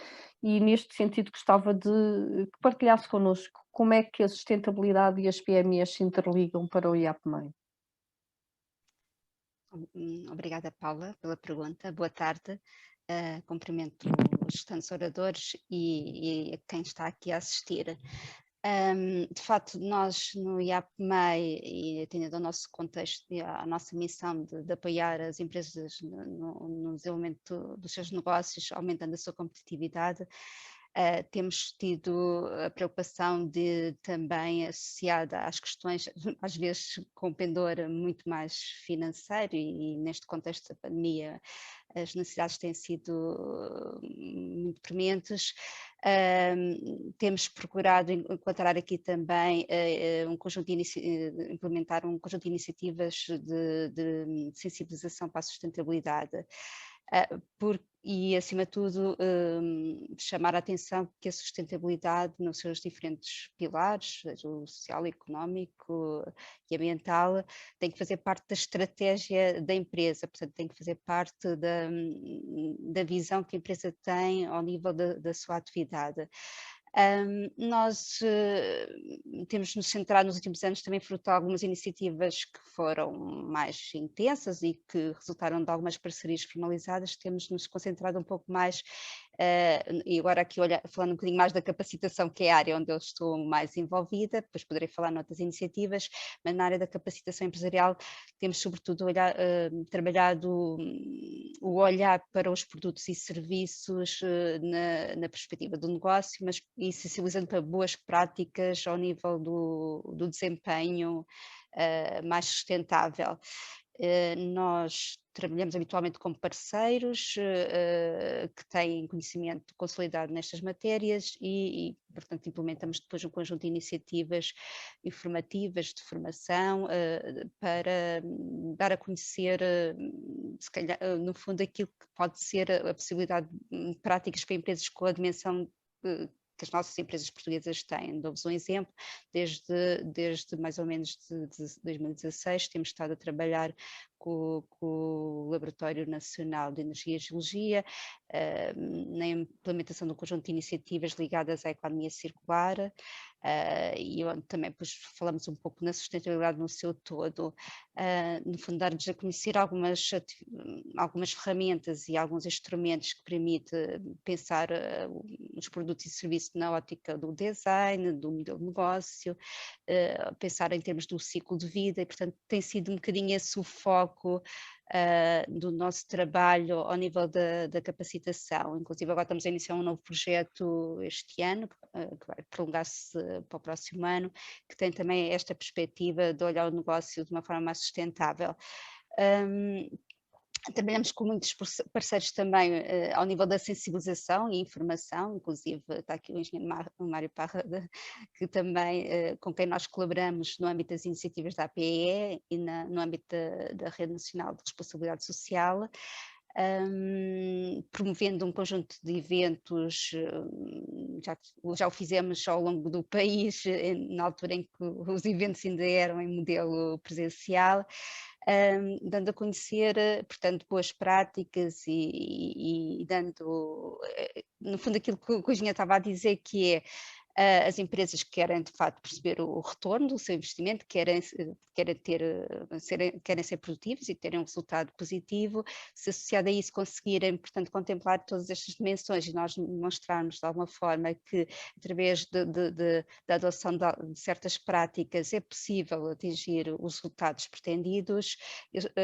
E neste sentido gostava de que partilhasse connosco como é que a sustentabilidade e as PMEs se interligam para o IAPMEI. Obrigada, Paula, pela pergunta. Boa tarde. Cumprimento os restantes oradores e a quem está aqui a assistir. De facto, nós no IAPMEI, e atendendo ao nosso contexto e à nossa missão de apoiar as empresas no desenvolvimento dos seus negócios, aumentando a sua competitividade, temos tido a preocupação de também associada às questões, às vezes com pendor muito mais financeiro e neste contexto da pandemia as necessidades têm sido muito prementes. Temos procurado encontrar aqui também implementar um conjunto de iniciativas de sensibilização para a sustentabilidade. E, acima de tudo, chamar a atenção que a sustentabilidade nos seus diferentes pilares, seja o social, económico e ambiental, tem que fazer parte da estratégia da empresa, portanto tem que fazer parte da visão que a empresa tem ao nível da sua atividade. Nós temos nos centrado nos últimos anos também fruto de algumas iniciativas que foram mais intensas e que resultaram de algumas parcerias formalizadas. Temos nos concentrado um pouco mais, e agora aqui falando um bocadinho mais da capacitação, que é a área onde eu estou mais envolvida, depois poderei falar noutras iniciativas, mas na área da capacitação empresarial temos sobretudo trabalhado o olhar para os produtos e serviços na perspectiva do negócio, mas e sensibilizando para boas práticas ao nível do desempenho mais sustentável. Nós trabalhamos habitualmente com parceiros que têm conhecimento consolidado nestas matérias e, portanto, implementamos depois um conjunto de iniciativas informativas de formação para dar a conhecer, se calhar, no fundo, aquilo que pode ser a possibilidade de práticas para empresas com a dimensão que as nossas empresas portuguesas têm. Dou-vos um exemplo, desde mais ou menos de 2016 temos estado a trabalhar com o Laboratório Nacional de Energia e Geologia, na implementação de um conjunto de iniciativas ligadas à economia circular, e onde também falamos um pouco na sustentabilidade no seu todo, no fundo dar-nos a conhecer algumas ferramentas e alguns instrumentos que permitem pensar os produtos e serviços na ótica do design, do modelo de negócio, pensar em termos do ciclo de vida e, portanto, tem sido um bocadinho esse o foco do nosso trabalho ao nível da capacitação. Inclusive agora estamos a iniciar um novo projeto este ano, que vai prolongar-se para o próximo ano, que tem também esta perspectiva de olhar o negócio de uma forma mais sustentável. Trabalhamos com muitos parceiros também ao nível da sensibilização e informação, inclusive está aqui o engenheiro Mário Parra, que também, com quem nós colaboramos no âmbito das iniciativas da APE e no âmbito da Rede Nacional de Responsabilidade Social, promovendo um conjunto de eventos, já o fizemos ao longo do país, na altura em que os eventos ainda eram em modelo presencial, dando a conhecer, portanto, boas práticas e dando, no fundo, aquilo que o engenheiro estava a dizer, que é As empresas querem, de facto, perceber o retorno do seu investimento, querem ser produtivas e terem um resultado positivo. Se associado a isso conseguirem, portanto, contemplar todas estas dimensões e nós demonstrarmos de alguma forma que, através da adoção de certas práticas, é possível atingir os resultados pretendidos,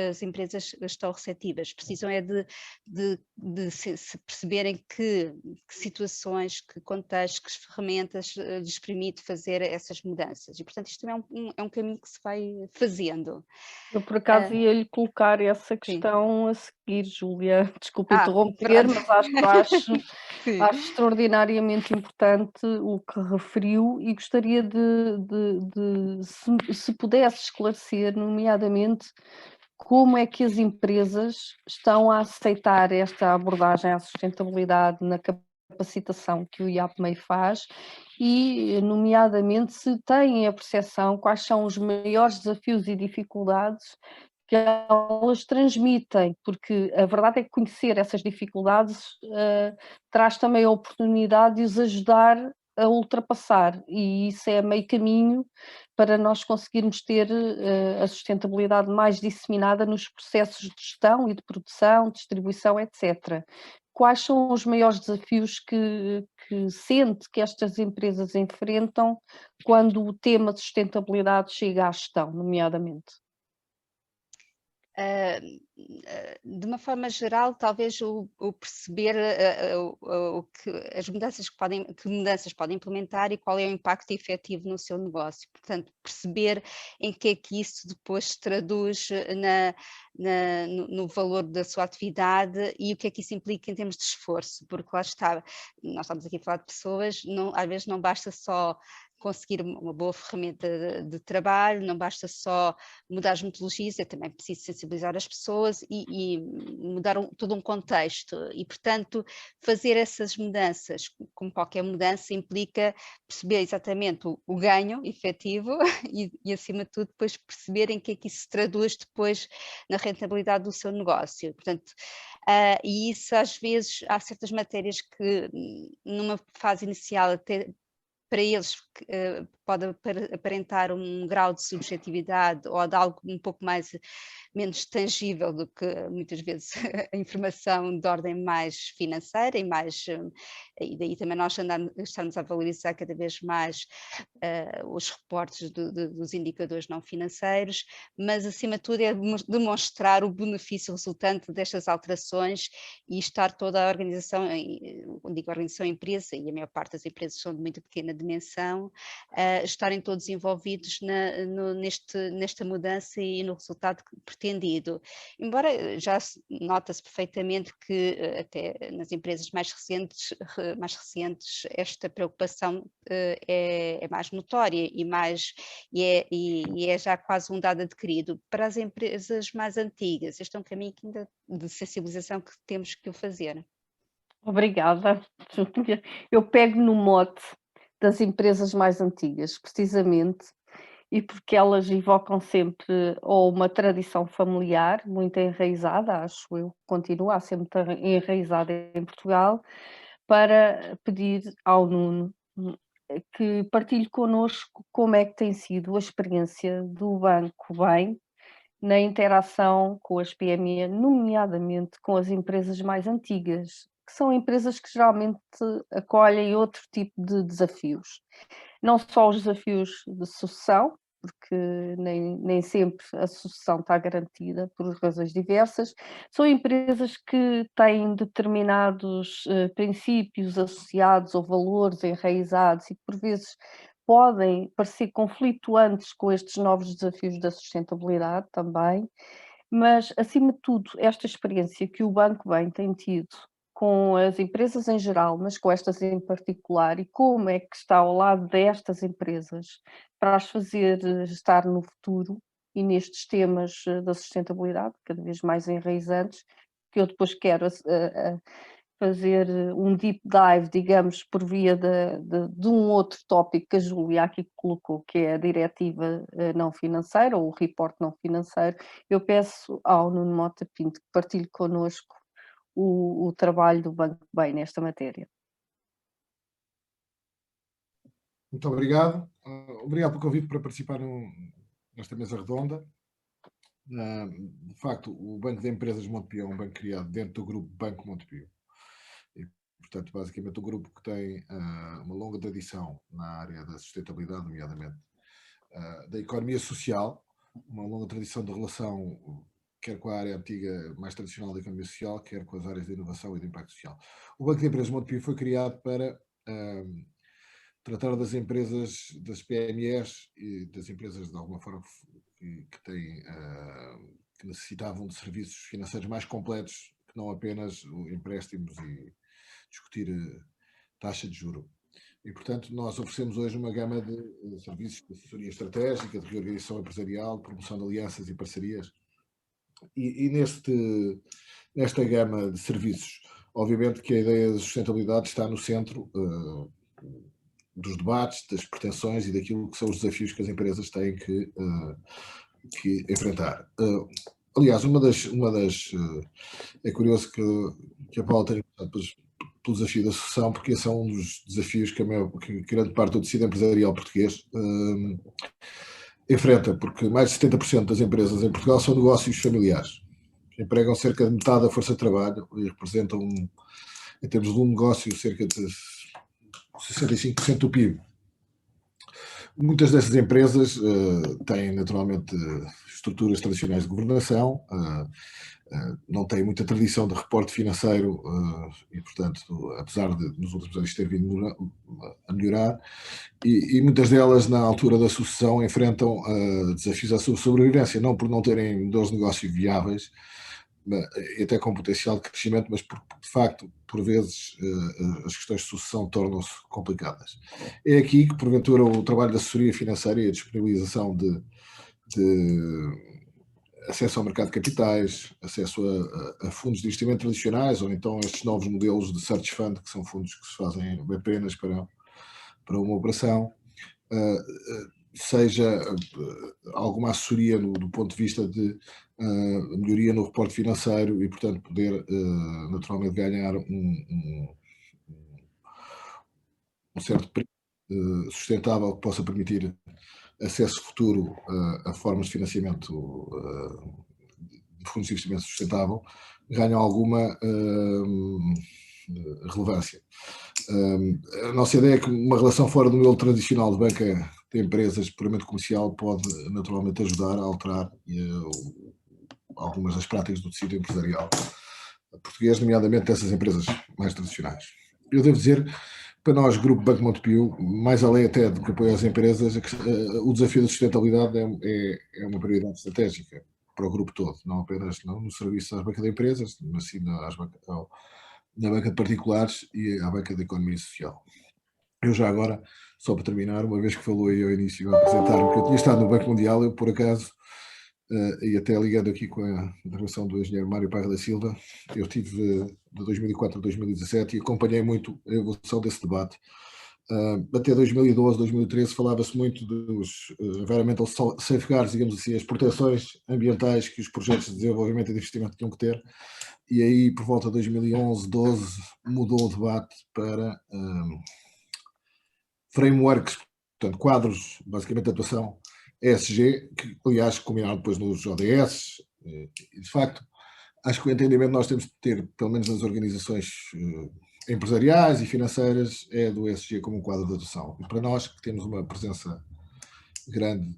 as empresas estão receptivas. Precisam é de se perceberem que situações, que contextos, que ferramentas lhes permite fazer essas mudanças. E, portanto, isto é um caminho que se vai fazendo. Eu, por acaso, ia-lhe colocar essa Sim. questão a seguir, Júlia. Desculpe Ah, interromper, verdade. mas acho Sim. extraordinariamente importante o que referiu e gostaria se pudesse esclarecer, nomeadamente, como é que as empresas estão a aceitar esta abordagem à sustentabilidade na capacitação que o IAPMEI faz e, nomeadamente, se têm a percepção quais são os maiores desafios e dificuldades que elas transmitem, porque a verdade é que conhecer essas dificuldades traz também a oportunidade de os ajudar a ultrapassar, e isso é meio caminho para nós conseguirmos ter a sustentabilidade mais disseminada nos processos de gestão e de produção, distribuição, etc. Quais são os maiores desafios que sente que estas empresas enfrentam quando o tema de sustentabilidade chega à gestão, nomeadamente? De uma forma geral, talvez o perceber as mudanças que mudanças podem implementar e qual é o impacto efetivo no seu negócio. Portanto, perceber em que é que isso depois se traduz no valor da sua atividade e o que é que isso implica em termos de esforço, porque lá está, nós estamos aqui a falar de pessoas, às vezes não basta só conseguir uma boa ferramenta de trabalho, não basta só mudar as metodologias, é também preciso sensibilizar as pessoas e mudar todo um contexto e, portanto, fazer essas mudanças, como qualquer mudança, implica perceber exatamente o ganho efetivo e, acima de tudo, depois perceber em que é que isso se traduz depois na rentabilidade do seu negócio. Portanto, e isso às vezes há certas matérias que numa fase inicial até para eles pode aparentar um grau de subjetividade ou de algo um pouco menos tangível do que muitas vezes a informação de ordem mais financeira e daí também nós estamos a valorizar cada vez mais os reportes dos indicadores não financeiros, mas acima de tudo é demonstrar o benefício resultante destas alterações e estar toda a organização, quando digo organização empresa, e a maior parte das empresas são de muito pequena dimensão, estarem todos envolvidos nesta mudança e no resultado pretendido. Embora já nota-se perfeitamente que até nas empresas mais recentes esta preocupação é mais notória e é já quase um dado adquirido. Para as empresas mais antigas, este é um caminho ainda de sensibilização que temos que o fazer. Obrigada, Júlia. Eu pego no mote das empresas mais antigas, precisamente, e porque elas evocam sempre ou uma tradição familiar muito enraizada, acho eu, continua a ser muito enraizada em Portugal, para pedir ao Nuno que partilhe connosco como é que tem sido a experiência do Banco Bem na interação com as PME, nomeadamente com as empresas mais antigas, que são empresas que geralmente acolhem outro tipo de desafios. Não só os desafios de sucessão, porque nem sempre a sucessão está garantida por razões diversas, são empresas que têm determinados princípios associados ou valores enraizados e que por vezes podem parecer conflituantes com estes novos desafios da sustentabilidade também, mas acima de tudo esta experiência que o Banco Bem tem tido com as empresas em geral, mas com estas em particular, e como é que está ao lado destas empresas para as fazer estar no futuro e nestes temas da sustentabilidade, cada vez mais enraizantes, que eu depois quero fazer um deep dive, digamos, por via de um outro tópico que a Júlia aqui colocou, que é a diretiva não financeira, ou o report não financeiro. Eu peço ao Nuno Mota Pinto que partilhe connosco o trabalho do Banco Bem nesta matéria. Muito obrigado. Obrigado pelo convite para participar nesta mesa redonda. De facto, o Banco de Empresas Montepio é um banco criado dentro do grupo Banco Montepio. E, portanto, basicamente, um grupo que tem uma longa tradição na área da sustentabilidade, nomeadamente da economia social, uma longa tradição de relação, quer com a área antiga, mais tradicional da economia social, quer com as áreas de inovação e de impacto social. O Banco de Empresas Montepio foi criado para tratar das empresas, das PMEs e das empresas, de alguma forma, que necessitavam de serviços financeiros mais completos, que não apenas empréstimos e discutir taxa de juro. E, portanto, nós oferecemos hoje uma gama de serviços de assessoria estratégica, de reorganização empresarial, de promoção de alianças e parcerias. E nesta gama de serviços, obviamente que a ideia da sustentabilidade está no centro dos debates, das pretensões e daquilo que são os desafios que as empresas têm que enfrentar. Aliás, é curioso que a Paula tenha começado pelo desafio da sucessão, porque esse é um dos desafios que grande parte do tecido empresarial português enfrenta, porque mais de 70% das empresas em Portugal são negócios familiares. Empregam cerca de metade da força de trabalho e representam, em termos de um negócio, cerca de 65% do PIB. Muitas dessas empresas têm, naturalmente, estruturas tradicionais de governação, não têm muita tradição de reporte financeiro e, portanto, apesar de nos últimos anos ter vindo a melhorar, e muitas delas, na altura da sucessão, enfrentam desafios à sua sobrevivência, não por não terem modelos de negócio viáveis, e até com potencial de crescimento, mas porque, de facto, por vezes, as questões de sucessão tornam-se complicadas. É aqui que, porventura, o trabalho da assessoria financeira e a disponibilização de acesso ao mercado de capitais, acesso a fundos de investimento tradicionais, ou então estes novos modelos de search fund, que são fundos que se fazem apenas para uma operação, seja alguma assessoria do ponto de vista de melhoria no reporte financeiro e, portanto, poder naturalmente ganhar um certo preço sustentável que possa permitir acesso futuro a formas de financiamento de fundos de investimento sustentável, ganham alguma relevância. A nossa ideia é que uma relação fora do modelo tradicional de banca de empresas puramente comercial pode naturalmente ajudar a alterar algumas das práticas do tecido empresarial português, nomeadamente dessas empresas mais tradicionais. Eu devo dizer, para nós, Grupo Banco Montepio, mais além até do que apoio às empresas, o desafio da sustentabilidade é uma prioridade estratégica para o grupo todo, não apenas no serviço às bancas de empresas, mas sim na banca de particulares e à banca de economia social. Eu já agora, só para terminar, uma vez que falou aí ao início a apresentar-me que eu tinha estado no Banco Mundial, eu por acaso, e até ligando aqui com a intervenção do engenheiro Mário Parra da Silva, eu tive de 2004 a 2017 e acompanhei muito a evolução desse debate. Até 2012, 2013 falava-se muito dos environmental safeguards, digamos assim, as proteções ambientais que os projetos de desenvolvimento e de investimento tinham que ter, e aí por volta de 2011, 12 mudou o debate para frameworks, portanto quadros basicamente de atuação ESG, que aliás combinaram depois nos ODS, e de facto acho que o entendimento que nós temos de ter, pelo menos nas organizações empresariais e financeiras, é do ESG como um quadro de atuação. E para nós, que temos uma presença grande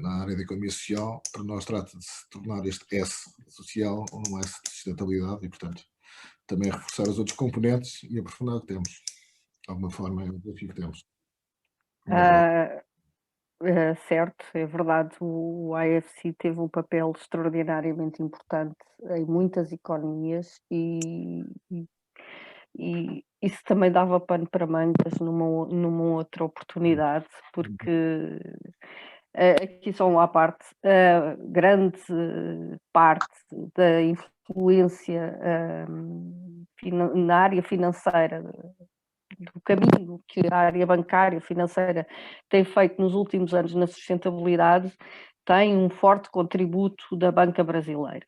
na área da economia social, para nós trata de se tornar este S social um S de sustentabilidade e, portanto, também reforçar os outros componentes e aprofundar o que temos. De alguma forma, é o desafio que temos. Certo, é verdade, o IFC teve um papel extraordinariamente importante em muitas economias e isso também dava pano para mangas numa outra oportunidade, porque aqui só uma parte, grande parte da influência na área financeira, do caminho que a área bancária financeira tem feito nos últimos anos na sustentabilidade, tem um forte contributo da banca brasileira.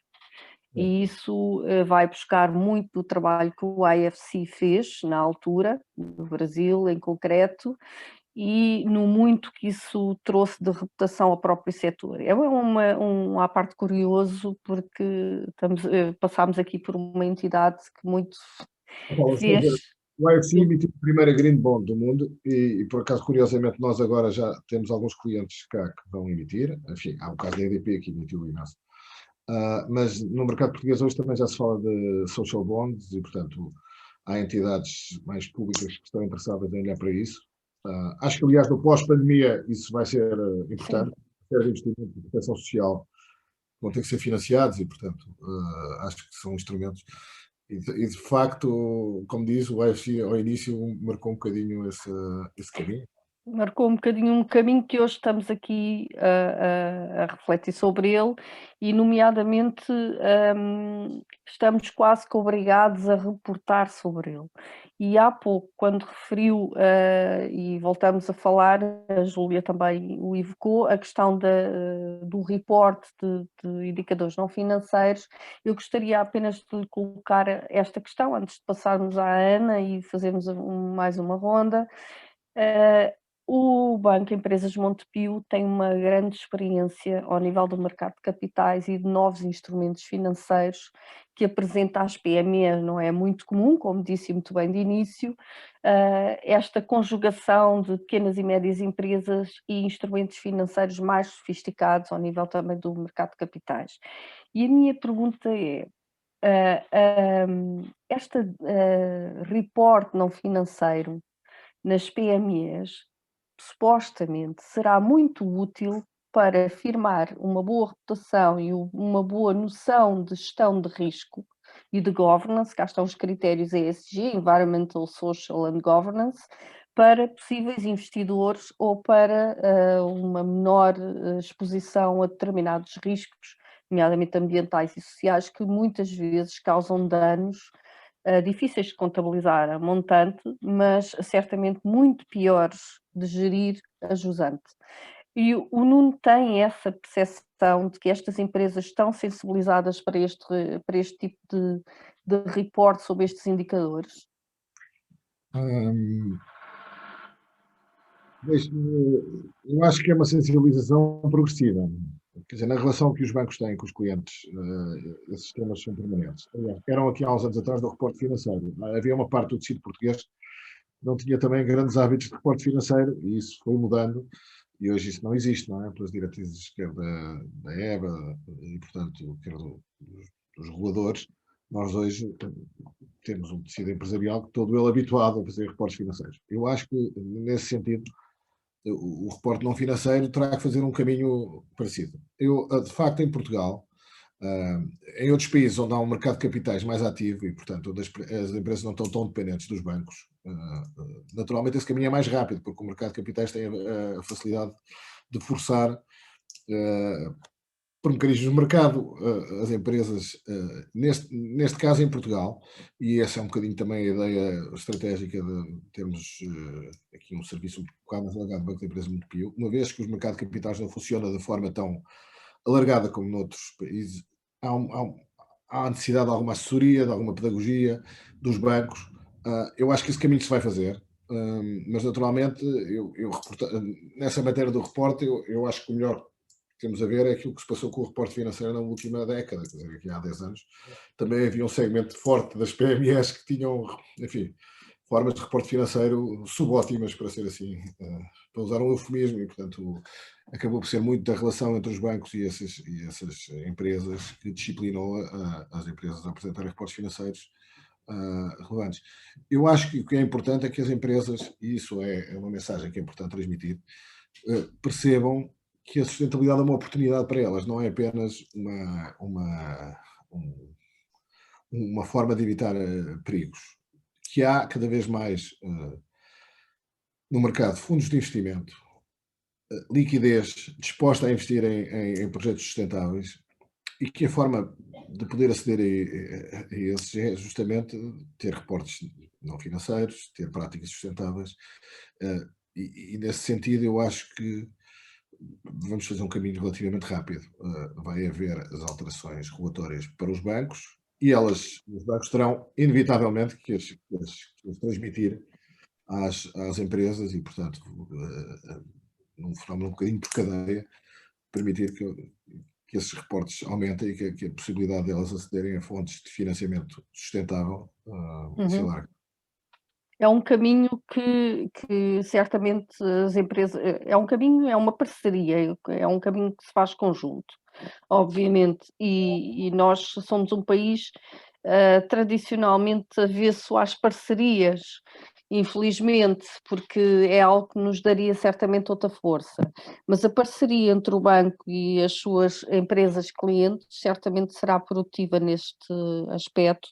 E isso vai buscar muito do trabalho que o IFC fez na altura, no Brasil em concreto, e no muito que isso trouxe de reputação ao próprio setor. É à parte curioso, porque passámos aqui por uma entidade que muito Paulo, estou a fez. ver, o IFC emitiu a primeira Green Bond do mundo e, por acaso, curiosamente, nós agora já temos alguns clientes cá que vão emitir. Enfim, há o caso da EDP que emitiu imenso. Mas no mercado português hoje também já se fala de social bonds e, portanto, há entidades mais públicas que estão interessadas em olhar para isso. Acho que, aliás, no pós-pandemia isso vai ser importante. Ter investimento de proteção social vão ter que ser financiados e, portanto, acho que são instrumentos. E, de facto, como diz, o IFC ao início marcou um bocadinho esse caminho. Marcou um bocadinho um caminho que hoje estamos aqui a refletir sobre ele e, nomeadamente, estamos quase que obrigados a reportar sobre ele. E há pouco, quando referiu, e voltamos a falar, a Júlia também o evocou, a questão do reporte de indicadores não financeiros, eu gostaria apenas de lhe colocar esta questão, antes de passarmos à Ana e fazermos mais uma ronda. O Banco Empresas Montepio tem uma grande experiência ao nível do mercado de capitais e de novos instrumentos financeiros que apresenta às PMEs. Não é muito comum, como disse muito bem de início, esta conjugação de pequenas e médias empresas e instrumentos financeiros mais sofisticados ao nível também do mercado de capitais. E a minha pergunta é, esta reporte não financeiro nas PMEs supostamente será muito útil para firmar uma boa reputação e uma boa noção de gestão de risco e de governance, cá estão os critérios ESG, Environmental, Social and Governance, para possíveis investidores ou para uma menor exposição a determinados riscos, nomeadamente ambientais e sociais, que muitas vezes causam danos difíceis de contabilizar a montante, mas certamente muito piores de gerir a jusante. E o Nuno tem essa percepção de que estas empresas estão sensibilizadas para este tipo de reporte sobre estes indicadores? Eu acho que é uma sensibilização progressiva. Quer dizer, na relação que os bancos têm com os clientes, esses temas são permanentes. Aliás, eram aqui há uns anos atrás do reporte financeiro. Havia uma parte do tecido português que não tinha também grandes hábitos de reporte financeiro e isso foi mudando e hoje isso não existe, não é? Pelas diretrizes quer da EBA e, portanto, quer dos reguladores, nós hoje temos um tecido empresarial todo ele habituado a fazer reportes financeiros. Eu acho que, nesse sentido, o reporte não financeiro terá que fazer um caminho parecido. De facto, em Portugal, em outros países onde há um mercado de capitais mais ativo e, portanto, onde as empresas não estão tão dependentes dos bancos, naturalmente esse caminho é mais rápido, porque o mercado de capitais tem a facilidade de forçar, por mecanismos de mercado, as empresas, neste caso em Portugal, e essa é um bocadinho também a ideia estratégica de termos aqui um serviço um bocado mais alargado do Banco de Empresas Montepio, uma vez que o mercado de capitais não funciona de forma tão alargada como noutros países, há a necessidade de alguma assessoria, de alguma pedagogia dos bancos. Eu acho que esse caminho se vai fazer, mas naturalmente, nessa matéria do reporte, eu acho que o melhor que temos a ver é aquilo que se passou com o reporte financeiro na última década, quer dizer, aqui há 10 anos. Também havia um segmento forte das PMEs que tinham, enfim, formas de reporte financeiro subótimas, para ser assim, para usar um eufemismo, e portanto acabou por ser muito da relação entre os bancos e essas empresas que disciplinou as empresas a apresentarem reportes financeiros relevantes. Eu acho que o que é importante é que as empresas, e isso é uma mensagem que é importante transmitir, percebam que a sustentabilidade é uma oportunidade para elas, não é apenas uma forma de evitar perigos. Que há cada vez mais no mercado fundos de investimento, liquidez disposta a investir em projetos sustentáveis e que a forma de poder aceder a esses é justamente ter reportes não financeiros, ter práticas sustentáveis e nesse sentido eu acho que vamos fazer um caminho relativamente rápido. Vai haver as alterações regulatórias para os bancos e os bancos terão inevitavelmente que as transmitir às empresas e, portanto, num fenómeno um bocadinho por cadeia, permitir que esses reportes aumentem e que a possibilidade delas acederem a fontes de financiamento sustentável se alargue. É um caminho que certamente as empresas é um caminho, é uma parceria, é um caminho que se faz conjunto, obviamente, e nós somos um país, tradicionalmente avesso às parcerias, infelizmente, porque é algo que nos daria certamente outra força, mas a parceria entre o banco e as suas empresas clientes certamente será produtiva neste aspecto,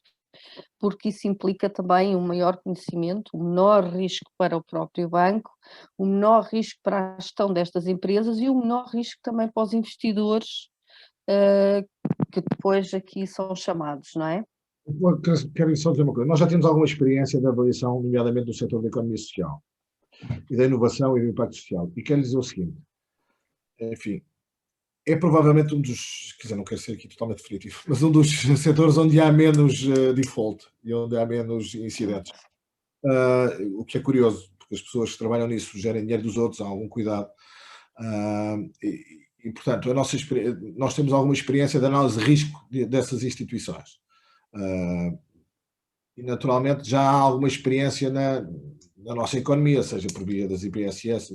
porque isso implica também um maior conhecimento, um menor risco para o próprio banco, um menor risco para a gestão destas empresas e um menor risco também para os investidores, que depois aqui são chamados, não é? Quero só dizer uma coisa. Nós já temos alguma experiência da avaliação, nomeadamente do setor da economia social e da inovação e do impacto social. E quero dizer o seguinte, enfim, é provavelmente um dos, quer dizer, não quero ser aqui totalmente definitivo, mas um dos setores onde há menos default e onde há menos incidentes. O que é curioso, porque as pessoas que trabalham nisso gerem dinheiro dos outros, há algum cuidado. E portanto, nós temos alguma experiência de análise de risco dessas instituições. E naturalmente já há alguma experiência na nossa economia, seja por via das IPSS,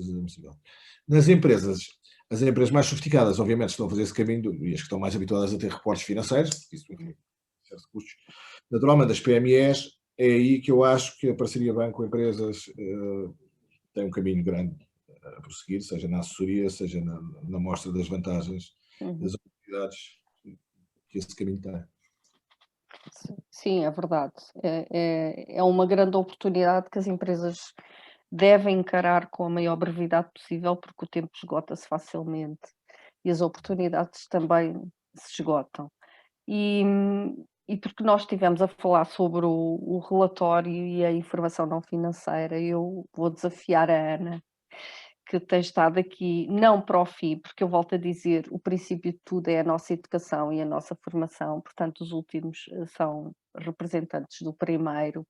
nas empresas. As empresas mais sofisticadas, obviamente, estão a fazer esse caminho, e as que estão mais habituadas a ter reportes financeiros, porque isso tem custos. Naturalmente, as PMEs, é aí que eu acho que a parceria banco-empresas tem um caminho grande a prosseguir, seja na assessoria, seja na mostra das vantagens, das oportunidades que esse caminho tem. Sim, é verdade. É uma grande oportunidade que as empresas devem encarar com a maior brevidade possível, porque o tempo esgota-se facilmente e as oportunidades também se esgotam. E porque nós estivemos a falar sobre o relatório e a informação não financeira, eu vou desafiar a Ana, que tem estado aqui, não para o fim, porque eu volto a dizer, o princípio de tudo é a nossa educação e a nossa formação, portanto os últimos são representantes do primeiro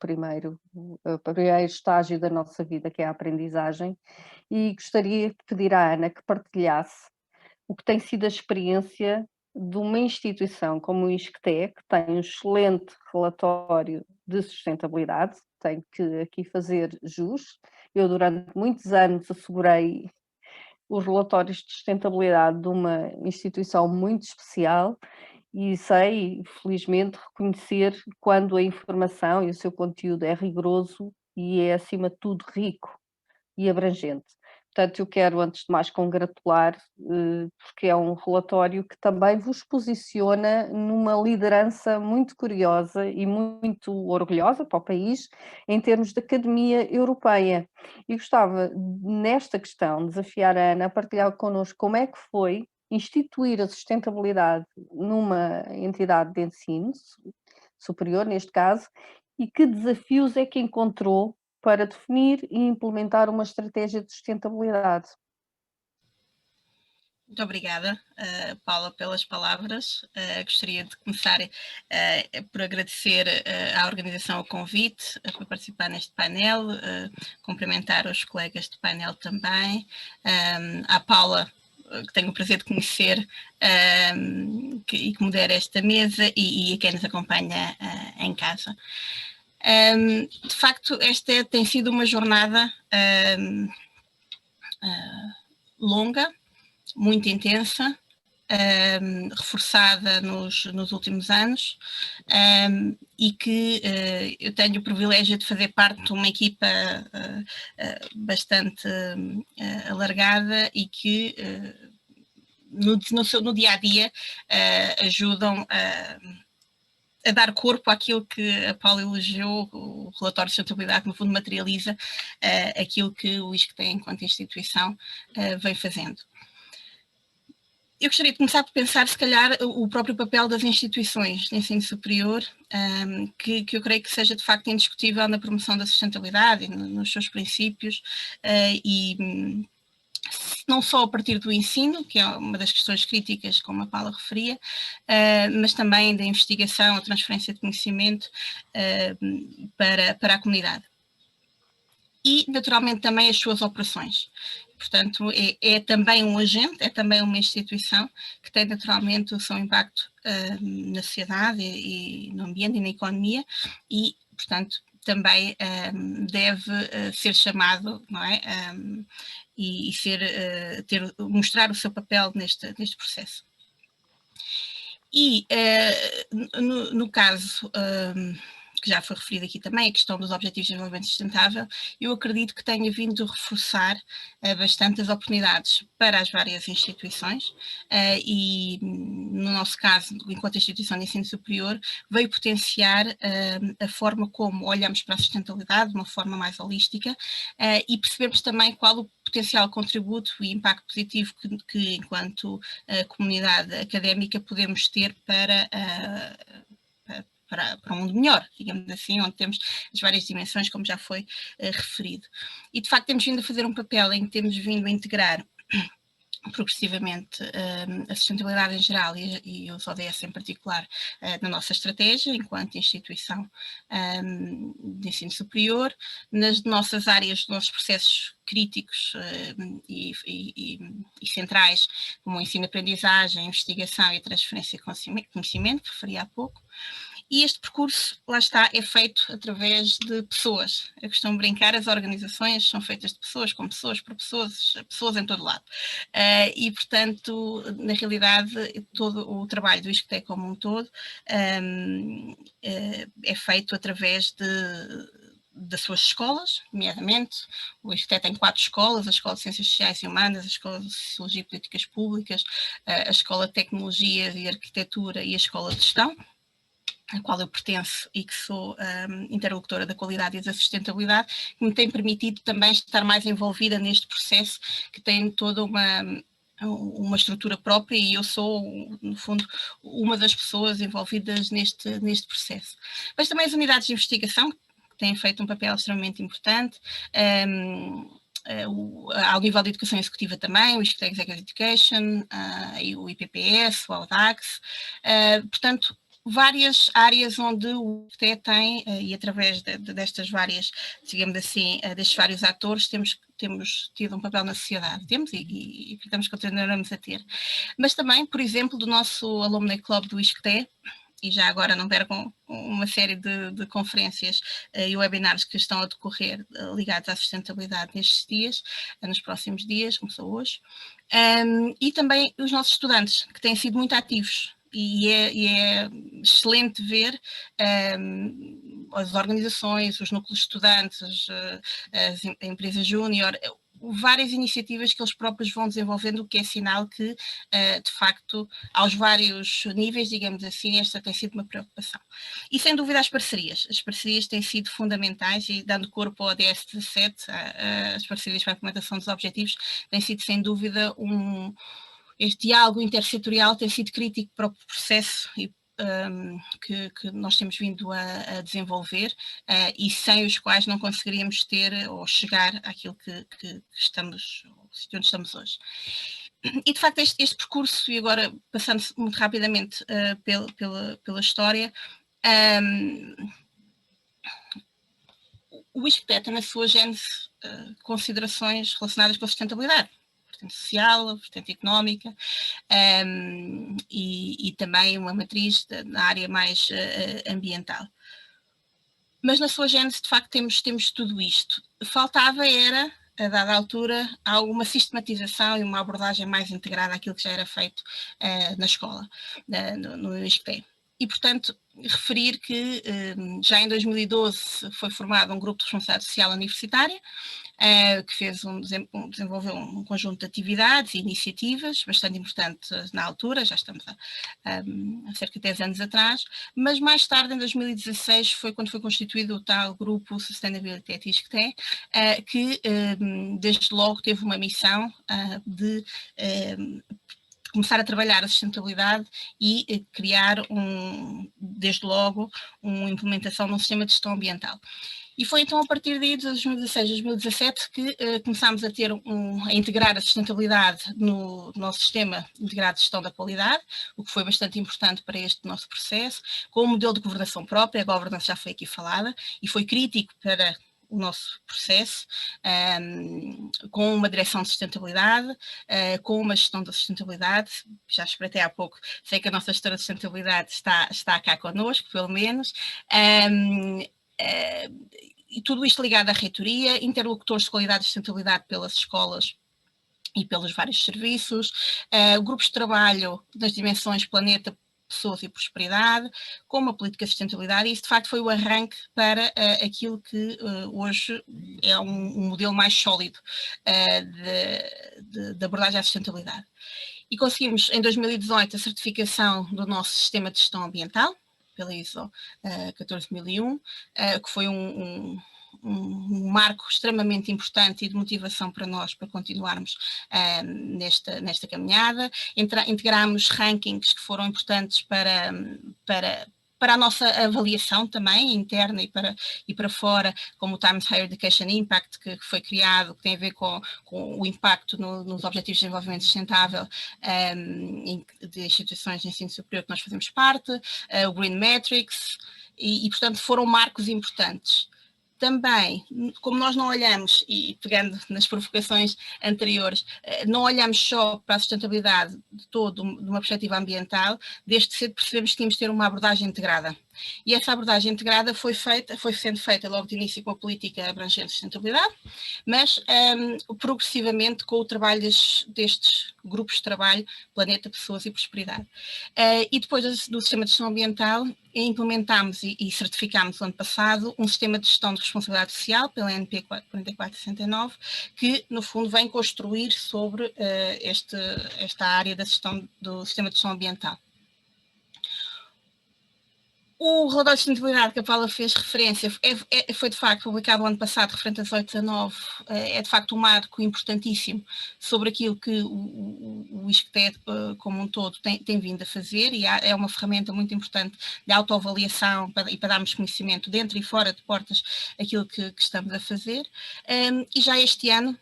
estágio da nossa vida, que é a aprendizagem, e gostaria de pedir à Ana que partilhasse o que tem sido a experiência de uma instituição como o ISCTE, que tem um excelente relatório de sustentabilidade, tenho que aqui fazer jus. Eu, durante muitos anos, assegurei os relatórios de sustentabilidade de uma instituição muito especial e sei, felizmente, reconhecer quando a informação e o seu conteúdo é rigoroso e é, acima de tudo, rico e abrangente. Portanto, eu quero, antes de mais, congratular, porque é um relatório que também vos posiciona numa liderança muito curiosa e muito orgulhosa para o país, em termos de academia europeia. E gostava, nesta questão, desafiar a Ana a partilhar connosco como é que foi instituir a sustentabilidade numa entidade de ensino superior, neste caso, e que desafios é que encontrou para definir e implementar uma estratégia de sustentabilidade. Muito obrigada, Paula, pelas palavras. Gostaria de começar por agradecer à organização o convite para participar neste painel, cumprimentar os colegas de painel também, à Paula, que tenho o prazer de conhecer e que modera esta mesa, e a quem nos acompanha em casa. De facto, esta tem sido uma jornada longa, muito intensa, reforçada nos últimos anos, e que eu tenho o privilégio de fazer parte de uma equipa bastante alargada e que no dia a dia ajudam a dar corpo àquilo que a Paula elogiou. O relatório de sustentabilidade, no fundo, materializa aquilo que o ISCTE, enquanto instituição, vem fazendo. Eu gostaria de começar por pensar, se calhar, o próprio papel das instituições de ensino superior, que eu creio que seja, de facto, indiscutível na promoção da sustentabilidade e nos seus princípios, e não só a partir do ensino, que é uma das questões críticas, como a Paula referia, mas também da investigação, a transferência de conhecimento para a comunidade. e naturalmente também as suas operações. Portanto, é também um agente, é também uma instituição que tem naturalmente o seu impacto na sociedade e no ambiente e na economia e, portanto, também deve ser chamado, não é? E mostrar o seu papel neste processo. E no caso que já foi referido aqui também, a questão dos Objetivos de Desenvolvimento Sustentável, eu acredito que tenha vindo reforçar bastante as oportunidades para as várias instituições e, no nosso caso, enquanto instituição de ensino superior, veio potenciar a forma como olhamos para a sustentabilidade de uma forma mais holística e percebemos também qual o potencial contributo e impacto positivo que enquanto comunidade académica podemos ter para um mundo melhor, digamos assim, onde temos as várias dimensões, como já foi referido. E, de facto, temos vindo a fazer um papel em que temos vindo a integrar progressivamente a sustentabilidade em geral e os ODS em particular na nossa estratégia, enquanto instituição de ensino superior, nas nossas áreas, nos nossos processos críticos e centrais, como o ensino-aprendizagem, a investigação e a transferência de conhecimento, que referi há pouco. E este percurso, lá está, é feito através de pessoas. Eu costumo brincar, as organizações são feitas de pessoas, com pessoas, por pessoas, pessoas em todo lado. E, portanto, na realidade, todo o trabalho do ISCTE como um todo é feito através das suas escolas, nomeadamente. O ISCTE tem 4 escolas, a Escola de Ciências Sociais e Humanas, a Escola de Sociologia e Políticas Públicas, a Escola de Tecnologia e Arquitetura e a Escola de Gestão, a qual eu pertenço e que sou interlocutora da qualidade e da sustentabilidade, que me tem permitido também estar mais envolvida neste processo, que tem toda uma estrutura própria e eu sou, no fundo, uma das pessoas envolvidas neste processo. Mas também as unidades de investigação, que têm feito um papel extremamente importante, ao nível da educação executiva também, o ISCTE Executive Education, o IPPS, o AUDAX, portanto, várias áreas onde o ISCTE tem, e através destas várias, digamos assim, destes vários atores, temos tido um papel na sociedade, temos e estamos continuaremos a ter. Mas também, por exemplo, do nosso Alumni Club do ISCTE, e já agora não percam uma série de conferências e webinars que estão a decorrer ligados à sustentabilidade nestes dias, nos próximos dias, começou hoje, e também os nossos estudantes, que têm sido muito ativos. E é excelente ver as organizações, os núcleos de estudantes, as empresas júnior, várias iniciativas que eles próprios vão desenvolvendo, o que é sinal que, de facto, aos vários níveis, digamos assim, esta tem sido uma preocupação. E, sem dúvida, as parcerias têm sido fundamentais e, dando corpo ao ODS 17, as parcerias para a implementação dos objetivos, têm sido, sem dúvida, este diálogo intersetorial tem sido crítico para o processo que nós temos vindo a desenvolver e sem os quais não conseguiríamos ter ou chegar àquilo que estamos, onde estamos hoje. E, de facto, este percurso, e agora passando muito rapidamente pela história, o ISCTE tem na sua gênese considerações relacionadas com a sustentabilidade. Vertente social, vertente económica e também uma matriz na área mais ambiental. Mas na sua gênese, de facto, temos tudo isto. Faltava era, a dada altura, alguma sistematização e uma abordagem mais integrada àquilo que já era feito na escola, no ISCTE. E, portanto, referir que já em 2012 foi formado um grupo de responsabilidade social universitária, que desenvolveu um conjunto de atividades e iniciativas bastante importantes na altura, já estamos há cerca de 10 anos atrás, mas mais tarde, em 2016, foi quando foi constituído o tal grupo Sustainability at ISCTE, que desde logo teve uma missão de começar a trabalhar a sustentabilidade e criar, desde logo, uma implementação de um sistema de gestão ambiental. E foi então a partir daí, de 2016 a 2017, que começámos a integrar a sustentabilidade no nosso sistema integrado de gestão da qualidade, o que foi bastante importante para este nosso processo, com um modelo de governação própria, a governança já foi aqui falada, e foi crítico para o nosso processo, com uma direção de sustentabilidade, com uma gestão da sustentabilidade. Já espreitei há pouco, sei que a nossa gestora de sustentabilidade está cá connosco, pelo menos, e tudo isto ligado à reitoria, interlocutores de qualidade e sustentabilidade pelas escolas e pelos vários serviços, grupos de trabalho das dimensões planeta, pessoas e prosperidade, com uma política de sustentabilidade, e isso de facto foi o arranque para aquilo que hoje é um modelo mais sólido de abordagem à sustentabilidade. E conseguimos em 2018 a certificação do nosso sistema de gestão ambiental, pela ISO 14001, que foi um marco extremamente importante e de motivação para nós para continuarmos nesta caminhada. Integramos rankings que foram importantes para a nossa avaliação também, interna e para fora, como o Times Higher Education Impact, que foi criado, que tem a ver com o impacto nos Objetivos de Desenvolvimento Sustentável de instituições de ensino superior que nós fazemos parte, o Green Metrics, e portanto foram marcos importantes. Também, como nós não olhamos, e pegando nas provocações anteriores, não olhamos só para a sustentabilidade de todo, de uma perspectiva ambiental, desde cedo percebemos que tínhamos de ter uma abordagem integrada. E essa abordagem integrada foi sendo feita logo de início com a política abrangente de sustentabilidade, mas progressivamente com o trabalho destes grupos de trabalho, Planeta, Pessoas e Prosperidade. E depois do sistema de gestão ambiental, implementámos e certificámos no ano passado um sistema de gestão de responsabilidade social, pela NP 4469, que no fundo vem construir sobre esta área da gestão do sistema de gestão ambiental. O relatório de sustentabilidade que a Paula fez referência foi de facto publicado no ano passado, referente a 18-19, é de facto um marco importantíssimo sobre aquilo que o ISCTE como um todo tem vindo a fazer, e é uma ferramenta muito importante de autoavaliação e para darmos conhecimento dentro e fora de portas aquilo que estamos a fazer. E já este ano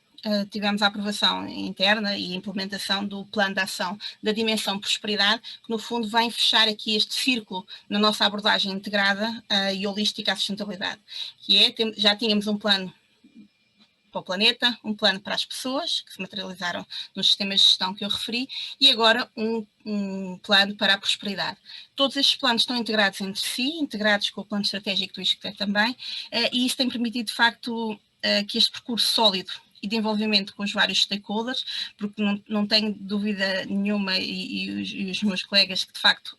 tivemos a aprovação interna e implementação do plano de ação da dimensão prosperidade, que no fundo vem fechar aqui este círculo na nossa abordagem integrada e holística à sustentabilidade, que é, já tínhamos um plano para o planeta, um plano para as pessoas, que se materializaram nos sistemas de gestão que eu referi, e agora um plano para a prosperidade. Todos estes planos estão integrados entre si, integrados com o plano estratégico do ISCTE também, e isso tem permitido de facto que este percurso sólido e de envolvimento com os vários stakeholders, porque não tenho dúvida nenhuma, e os meus colegas, que de facto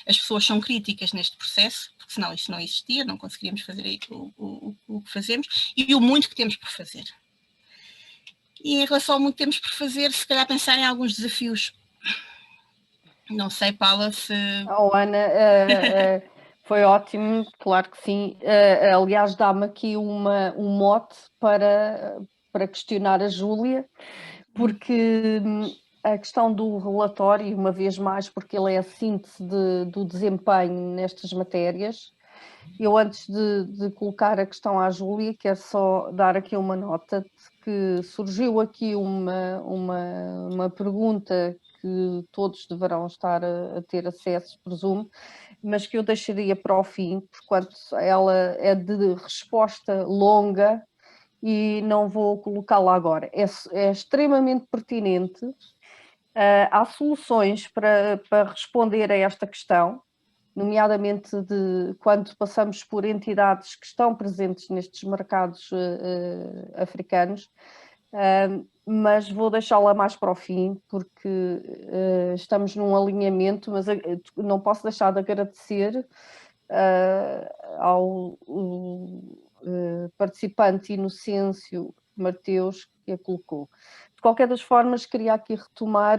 as pessoas são críticas neste processo, porque senão isso não existia, não conseguiríamos fazer o que fazemos, e o muito que temos por fazer. E em relação ao muito que temos por fazer, se calhar pensar em alguns desafios. Não sei, Paula, se... Ana, foi ótimo, claro que sim. Aliás, dá-me aqui um mote para questionar a Júlia, porque a questão do relatório, uma vez mais, porque ele é a síntese do desempenho nestas matérias. Eu, antes de colocar a questão à Júlia, quero só dar aqui uma nota de que surgiu aqui uma pergunta que todos deverão estar a ter acesso, presumo, mas que eu deixaria para o fim, porquanto ela é de resposta longa e não vou colocá-la agora. É extremamente pertinente. Há soluções para responder a esta questão, nomeadamente quando passamos por entidades que estão presentes nestes mercados africanos, mas vou deixá-la mais para o fim, porque estamos num alinhamento, mas não posso deixar de agradecer ao participante Inocêncio Mateus que a colocou. De qualquer das formas, queria aqui retomar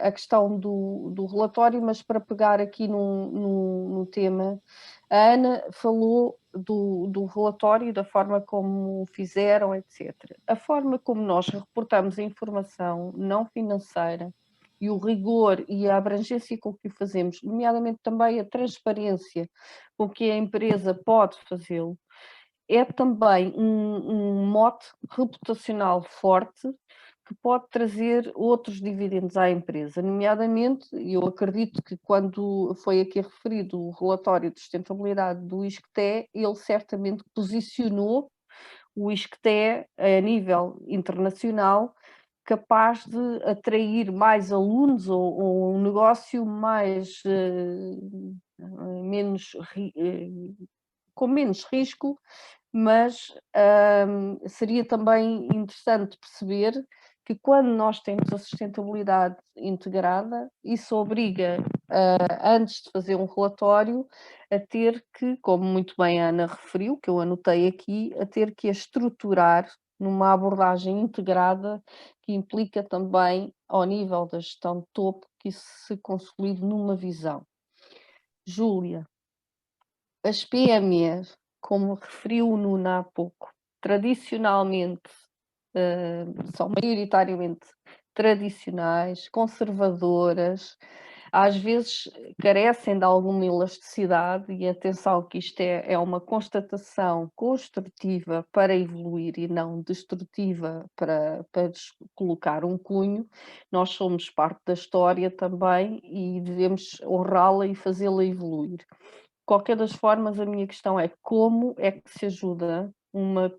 a questão do relatório, mas para pegar aqui no tema. A Ana falou do relatório, da forma como o fizeram, etc. A forma como nós reportamos a informação não financeira e o rigor e a abrangência com que o fazemos, nomeadamente também a transparência com que a empresa pode fazê-lo, é também um mote reputacional forte que pode trazer outros dividendos à empresa, nomeadamente, eu acredito que quando foi aqui referido o relatório de sustentabilidade do ISCTE, ele certamente posicionou o ISCTE, a nível internacional, capaz de atrair mais alunos ou um negócio mais com menos risco, mas seria também interessante perceber que quando nós temos a sustentabilidade integrada, isso obriga, antes de fazer um relatório, a ter que, como muito bem a Ana referiu, que eu anotei aqui, a ter que a estruturar numa abordagem integrada que implica também, ao nível da gestão de topo, que isso se consolide numa visão. Júlia, as PMEs, como referiu o Nuno há pouco, tradicionalmente são maioritariamente tradicionais, conservadoras, às vezes carecem de alguma elasticidade, e atenção que isto é uma constatação construtiva para evoluir e não destrutiva para colocar um cunho. Nós somos parte da história também e devemos honrá-la e fazê-la evoluir. De qualquer das formas, a minha questão é como é que se ajuda uma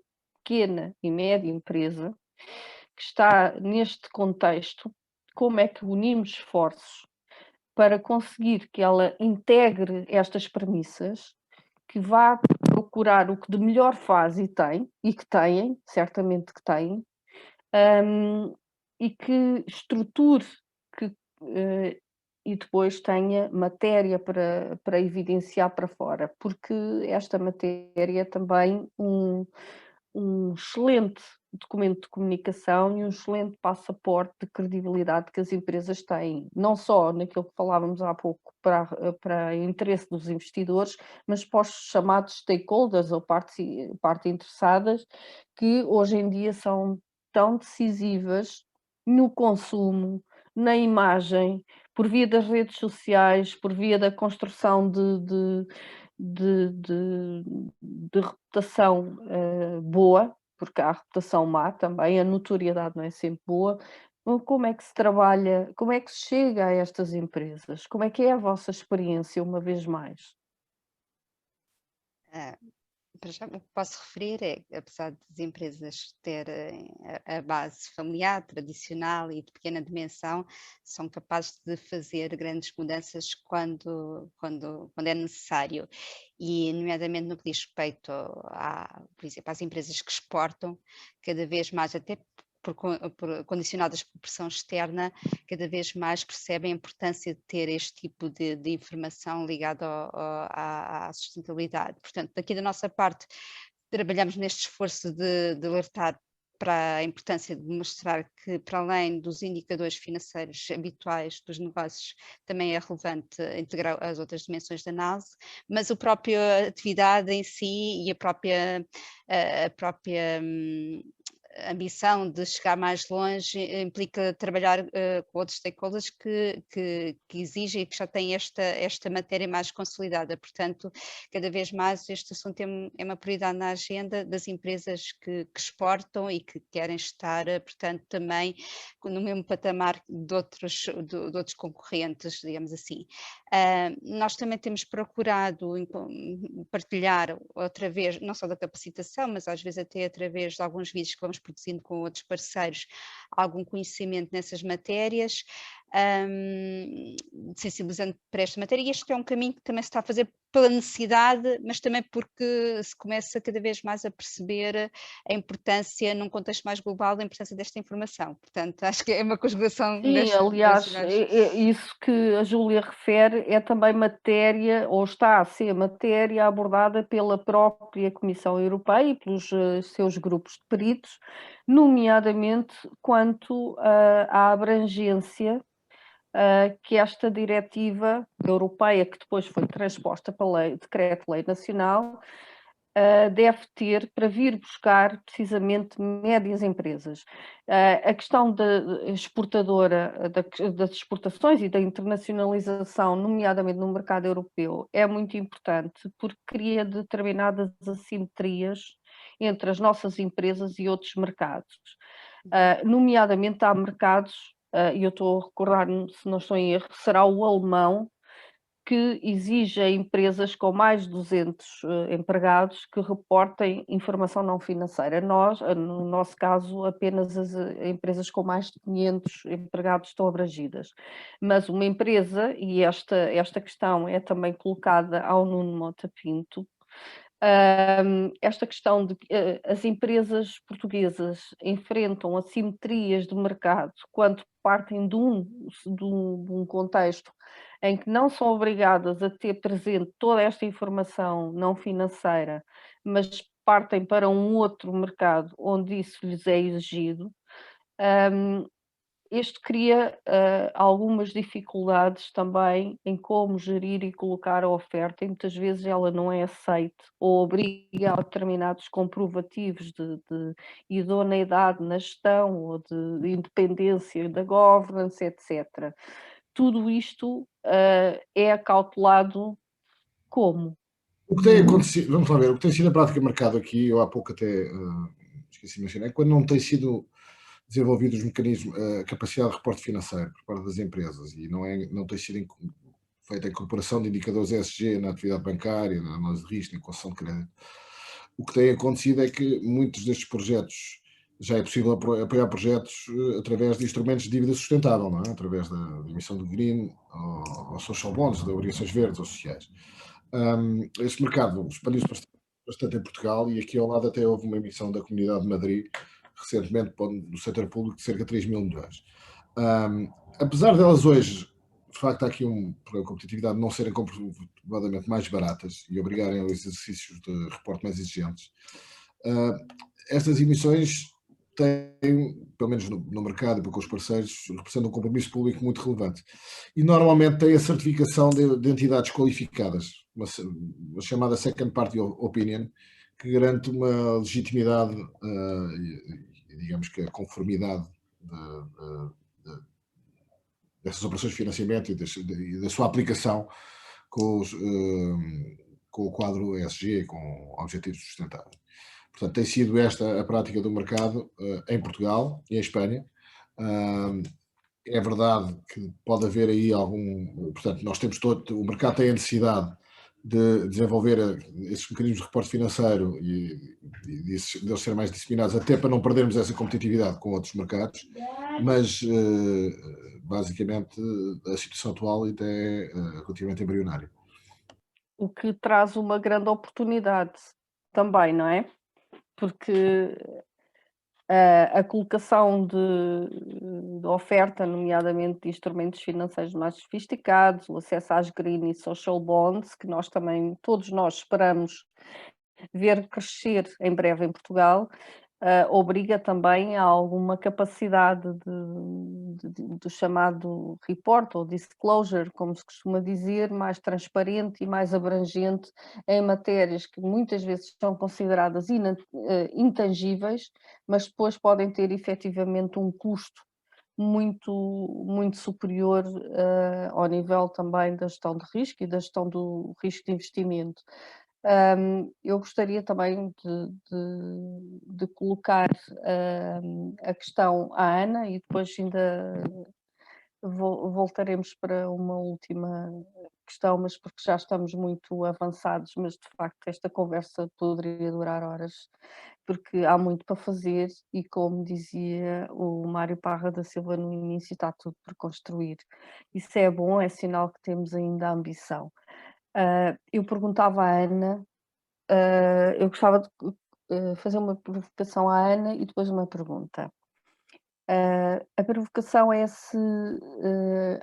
pequena e média empresa que está neste contexto, como é que unimos esforços para conseguir que ela integre estas premissas, que vá procurar o que de melhor faz e tem, e que têm, certamente que têm, e que estruture e depois tenha matéria para evidenciar para fora, porque esta matéria é também um excelente documento de comunicação e um excelente passaporte de credibilidade que as empresas têm, não só naquilo que falávamos há pouco para o interesse dos investidores, mas para os chamados stakeholders ou partes interessadas, que hoje em dia são tão decisivas no consumo, na imagem, por via das redes sociais, por via da construção de reputação boa, porque há reputação má também, a notoriedade não é sempre boa. Como é que se trabalha, como é que se chega a estas empresas? Como é que é a vossa experiência, uma vez mais? Para já, o que posso referir é, apesar das empresas terem a base familiar, tradicional e de pequena dimensão, são capazes de fazer grandes mudanças quando é necessário. E, nomeadamente, no que diz respeito por exemplo, às empresas que exportam, cada vez mais, até condicionadas por pressão externa, cada vez mais percebem a importância de ter este tipo de informação ligada à sustentabilidade. Portanto, daqui da nossa parte, trabalhamos neste esforço de alertar para a importância de mostrar que, para além dos indicadores financeiros habituais dos negócios, também é relevante integrar as outras dimensões da análise, mas a própria atividade em si e a própria ambição de chegar mais longe implica trabalhar com outros stakeholders que exigem e que já têm esta matéria mais consolidada. Portanto, cada vez mais este assunto é uma prioridade na agenda das empresas que exportam e que querem estar, portanto, também no mesmo patamar de outros concorrentes, digamos assim. Nós também temos procurado partilhar outra vez, não só da capacitação, mas às vezes até através de alguns vídeos que vamos produzindo com outros parceiros, algum conhecimento nessas matérias, sensibilizando para esta matéria, e este é um caminho que também se está a fazer pela necessidade, mas também porque se começa cada vez mais a perceber a importância, num contexto mais global, da importância desta informação. Portanto, acho que é uma conjugação Sim, aliás, isso que a Júlia refere é também matéria, ou está a ser matéria abordada pela própria Comissão Europeia e pelos seus grupos de peritos, nomeadamente quanto à abrangência que esta diretiva europeia, que depois foi transposta para decreto-lei nacional, deve ter para vir buscar precisamente médias empresas. A questão da exportadora, das exportações e da internacionalização, nomeadamente no mercado europeu, é muito importante porque cria determinadas assimetrias entre as nossas empresas e outros mercados. Nomeadamente há mercados, e eu estou a recordar-me, se não estou em erro, será o alemão, que exige a empresas com mais de 200 empregados que reportem informação não financeira. Nós, no nosso caso, apenas as empresas com mais de 500 empregados estão abrangidas. Mas uma empresa, e esta questão é também colocada ao Nuno Mota Pinto, esta questão de que as empresas portuguesas enfrentam assimetrias de mercado quando partem de um contexto em que não são obrigadas a ter presente toda esta informação não financeira, mas partem para um outro mercado onde isso lhes é exigido. Isto cria algumas dificuldades também em como gerir e colocar a oferta, e muitas vezes ela não é aceite ou obriga a determinados comprovativos de idoneidade na gestão ou de independência da governance, etc. Tudo isto é acautelado como? O que tem acontecido, vamos lá ver, o que tem sido a prática de mercado aqui, eu há pouco até esqueci de mencionar, é quando não tem sido desenvolvidos os mecanismos, a capacidade de reporte financeiro por parte das empresas e não tem sido feita a incorporação de indicadores ESG na atividade bancária, na análise de risco, na concessão de crédito. O que tem acontecido é que muitos destes projetos, já é possível apoiar projetos através de instrumentos de dívida sustentável, não é? Através da emissão do green, ou social bonds, de obrigações verdes ou sociais. Este mercado expandiu-se bastante em Portugal e aqui ao lado até houve uma emissão da Comunidade de Madrid recentemente do setor público de cerca de 3 mil milhões. Apesar delas hoje, de facto, há aqui uma competitividade não serem comprovadamente mais baratas e obrigarem a exercícios de reporte mais exigentes, estas emissões têm, pelo menos no mercado e com os parceiros, representam um compromisso público muito relevante. E normalmente têm a certificação de entidades qualificadas, uma chamada second party opinion, que garante uma legitimidade e digamos que a conformidade dessas operações de financiamento e da sua aplicação com o quadro ESG, com objetivos sustentáveis. Portanto, tem sido esta a prática do mercado em Portugal e em Espanha. É verdade que pode haver aí portanto, nós temos o mercado tem a necessidade de desenvolver esses mecanismos de reporte financeiro e de eles serem mais disciplinados, até para não perdermos essa competitividade com outros mercados, mas basicamente a situação atual ainda é relativamente embrionária. O que traz uma grande oportunidade também, não é? Porque a colocação de oferta, nomeadamente de instrumentos financeiros mais sofisticados, o acesso às green e social bonds, que todos nós esperamos ver crescer em breve em Portugal, obriga também a alguma capacidade do chamado report ou disclosure, como se costuma dizer, mais transparente e mais abrangente em matérias que muitas vezes são consideradas intangíveis, mas depois podem ter efetivamente um custo muito, muito superior ao nível também da gestão de risco e da gestão do risco de investimento. Eu gostaria também de colocar a questão à Ana e depois ainda voltaremos para uma última questão, mas porque já estamos muito avançados, mas de facto esta conversa poderia durar horas, porque há muito para fazer e, como dizia o Mário Parra da Silva no início, está tudo por construir. Isso é bom, é sinal que temos ainda ambição. Eu perguntava à Ana, eu gostava de fazer uma provocação à Ana e depois uma pergunta. A provocação é se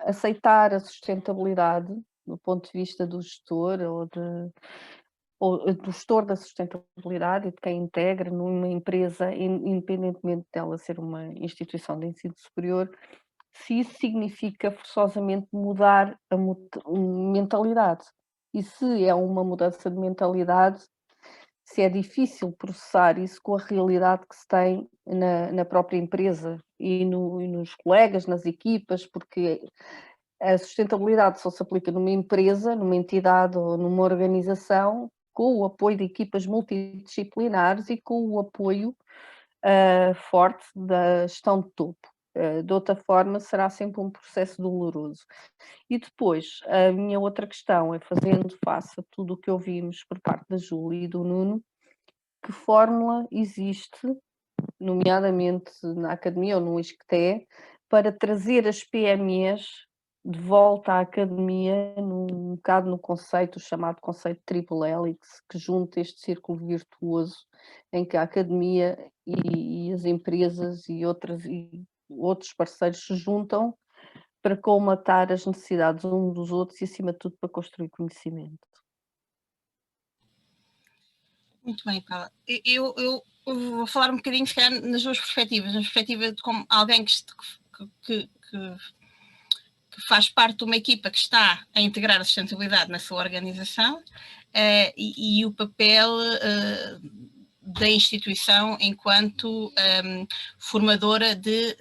aceitar a sustentabilidade do ponto de vista do gestor ou do gestor da sustentabilidade e de quem integra numa empresa, independentemente dela ser uma instituição de ensino superior, se isso significa forçosamente mudar a mentalidade. E se é uma mudança de mentalidade, se é difícil processar isso com a realidade que se tem na própria empresa e nos colegas, nas equipas, porque a sustentabilidade só se aplica numa empresa, numa entidade ou numa organização, com o apoio de equipas multidisciplinares e com o apoio forte da gestão de topo. de outra forma será sempre um processo doloroso. E depois, a minha outra questão é, fazendo face a tudo o que ouvimos por parte da Júlia e do Nuno, que fórmula existe, nomeadamente na academia ou no ISCTE, para trazer as PMEs de volta à academia, um bocado no conceito, chamado conceito Triple Helix, que junta este círculo virtuoso em que a academia e as empresas e outros parceiros se juntam para colmatar as necessidades uns dos outros e, acima de tudo, para construir conhecimento. Muito bem, Paula. Eu vou falar um bocadinho, se calhar, nas duas perspectivas. Na perspectiva de como alguém que faz parte de uma equipa que está a integrar a sustentabilidade na sua organização e o papel da instituição enquanto formadora de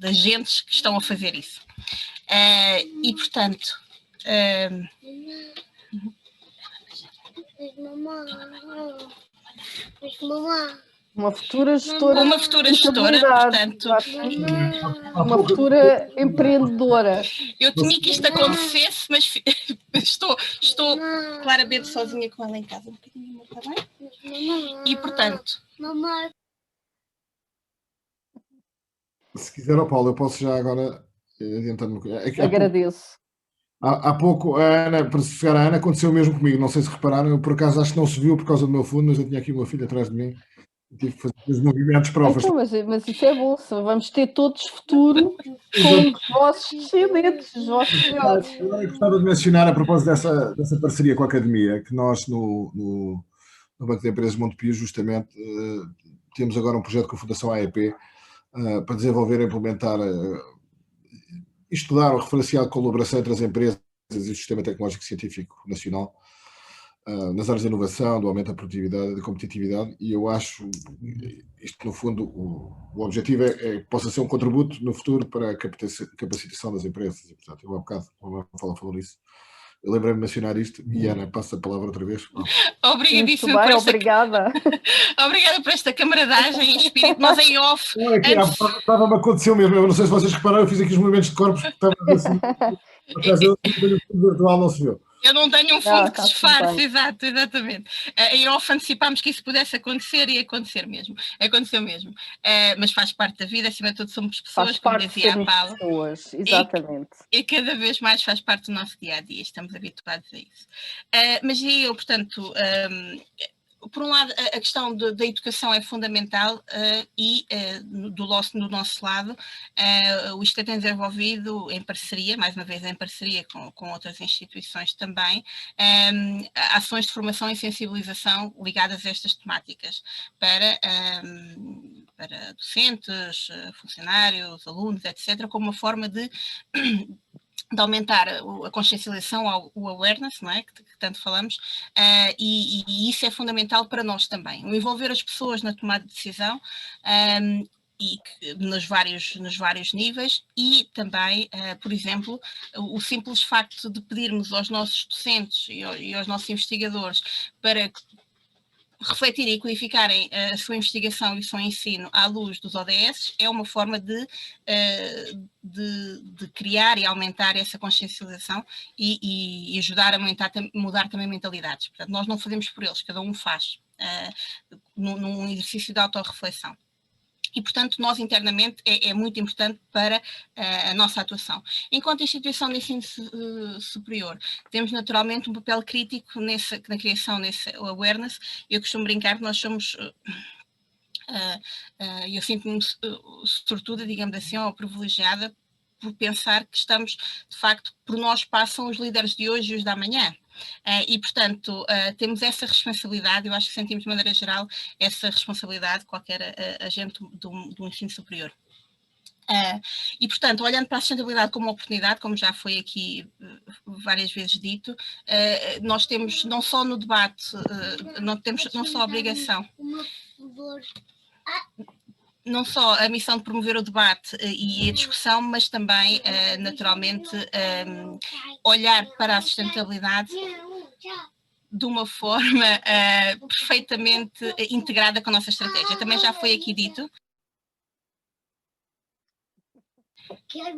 agentes que estão a fazer isso. E, portanto... Uma futura gestora. Uma futura gestora, portanto... Uma futura empreendedora. Eu tinha que isto acontecesse, mas estou claramente sozinha com ela em casa. Um bocadinho, está bem? E, portanto... Se quiser, Paulo, eu posso já agora adiantar uma coisa. Agradeço. Há pouco, a Ana, para se chegar à Ana, aconteceu o mesmo comigo. Não sei se repararam, eu por acaso acho que não se viu por causa do meu fundo, mas eu tinha aqui uma filha atrás de mim. Tive que fazer os movimentos para o então, mas isso é bom, vamos ter todos futuro com os vossos descendentes, os vossos filhos. Eu gostava de mencionar, a propósito dessa parceria com a Academia, que nós no Banco de Empresas Montepio, justamente, temos agora um projeto com a Fundação AEP para desenvolver e implementar, estudar o referencial de colaboração entre as empresas e o Sistema Tecnológico Científico Nacional, nas áreas de inovação, do aumento da produtividade e da competitividade, e eu acho, isto no fundo, o objetivo é que possa ser um contributo no futuro para a capacitação das empresas, e portanto, eu há bocado, falou nisso, eu lembrei-me de mencionar isto, e Ana, passo a palavra outra vez. Obrigadíssimo. Muito bem, obrigada. Obrigada por esta camaradagem em espírito, nós em off. Estava-me a acontecer mesmo, eu não sei se vocês repararam, eu fiz aqui os movimentos de corpos, estava assim, por acaso eu o virtual não se viu. Eu não tenho um fundo que disfarce, exatamente. Em off antecipámos que isso pudesse acontecer e aconteceu mesmo. Mas faz parte da vida, acima de tudo somos pessoas, como dizia a Paula. Pessoas, exatamente. E cada vez mais faz parte do nosso dia-a-dia, estamos habituados a isso. Mas eu, portanto... por um lado, a questão da educação é fundamental e do nosso lado, o ISCTE tem desenvolvido em parceria, mais uma vez em parceria com outras instituições também, ações de formação e sensibilização ligadas a estas temáticas para docentes, funcionários, alunos, etc., como uma forma de aumentar a consciencialização, o awareness, não é? que tanto falamos, e isso é fundamental para nós também. O envolver as pessoas na tomada de decisão nos vários níveis e também, por exemplo, o simples facto de pedirmos aos nossos docentes e aos nossos investigadores para refletirem e codificarem a sua investigação e o seu ensino à luz dos ODS é uma forma de criar e aumentar essa consciencialização e ajudar a mudar também mentalidades. Portanto, nós não fazemos por eles, cada um faz num exercício de autorreflexão. E, portanto, nós internamente é muito importante para a nossa atuação. Enquanto instituição de ensino superior, temos naturalmente um papel crítico na criação desse awareness. Eu costumo brincar que nós somos, eu sinto-me sortuda, digamos assim, ou privilegiada, por pensar que estamos, de facto, por nós passam os líderes de hoje e os da amanhã. E, portanto, temos essa responsabilidade, eu acho que sentimos de maneira geral essa responsabilidade de qualquer agente do ensino superior. E, portanto, olhando para a sustentabilidade como uma oportunidade, como já foi aqui várias vezes dito, nós temos não só no debate, não só a obrigação, não só a missão de promover o debate e a discussão, mas também, naturalmente, olhar para a sustentabilidade de uma forma perfeitamente integrada com a nossa estratégia. Também já foi aqui dito.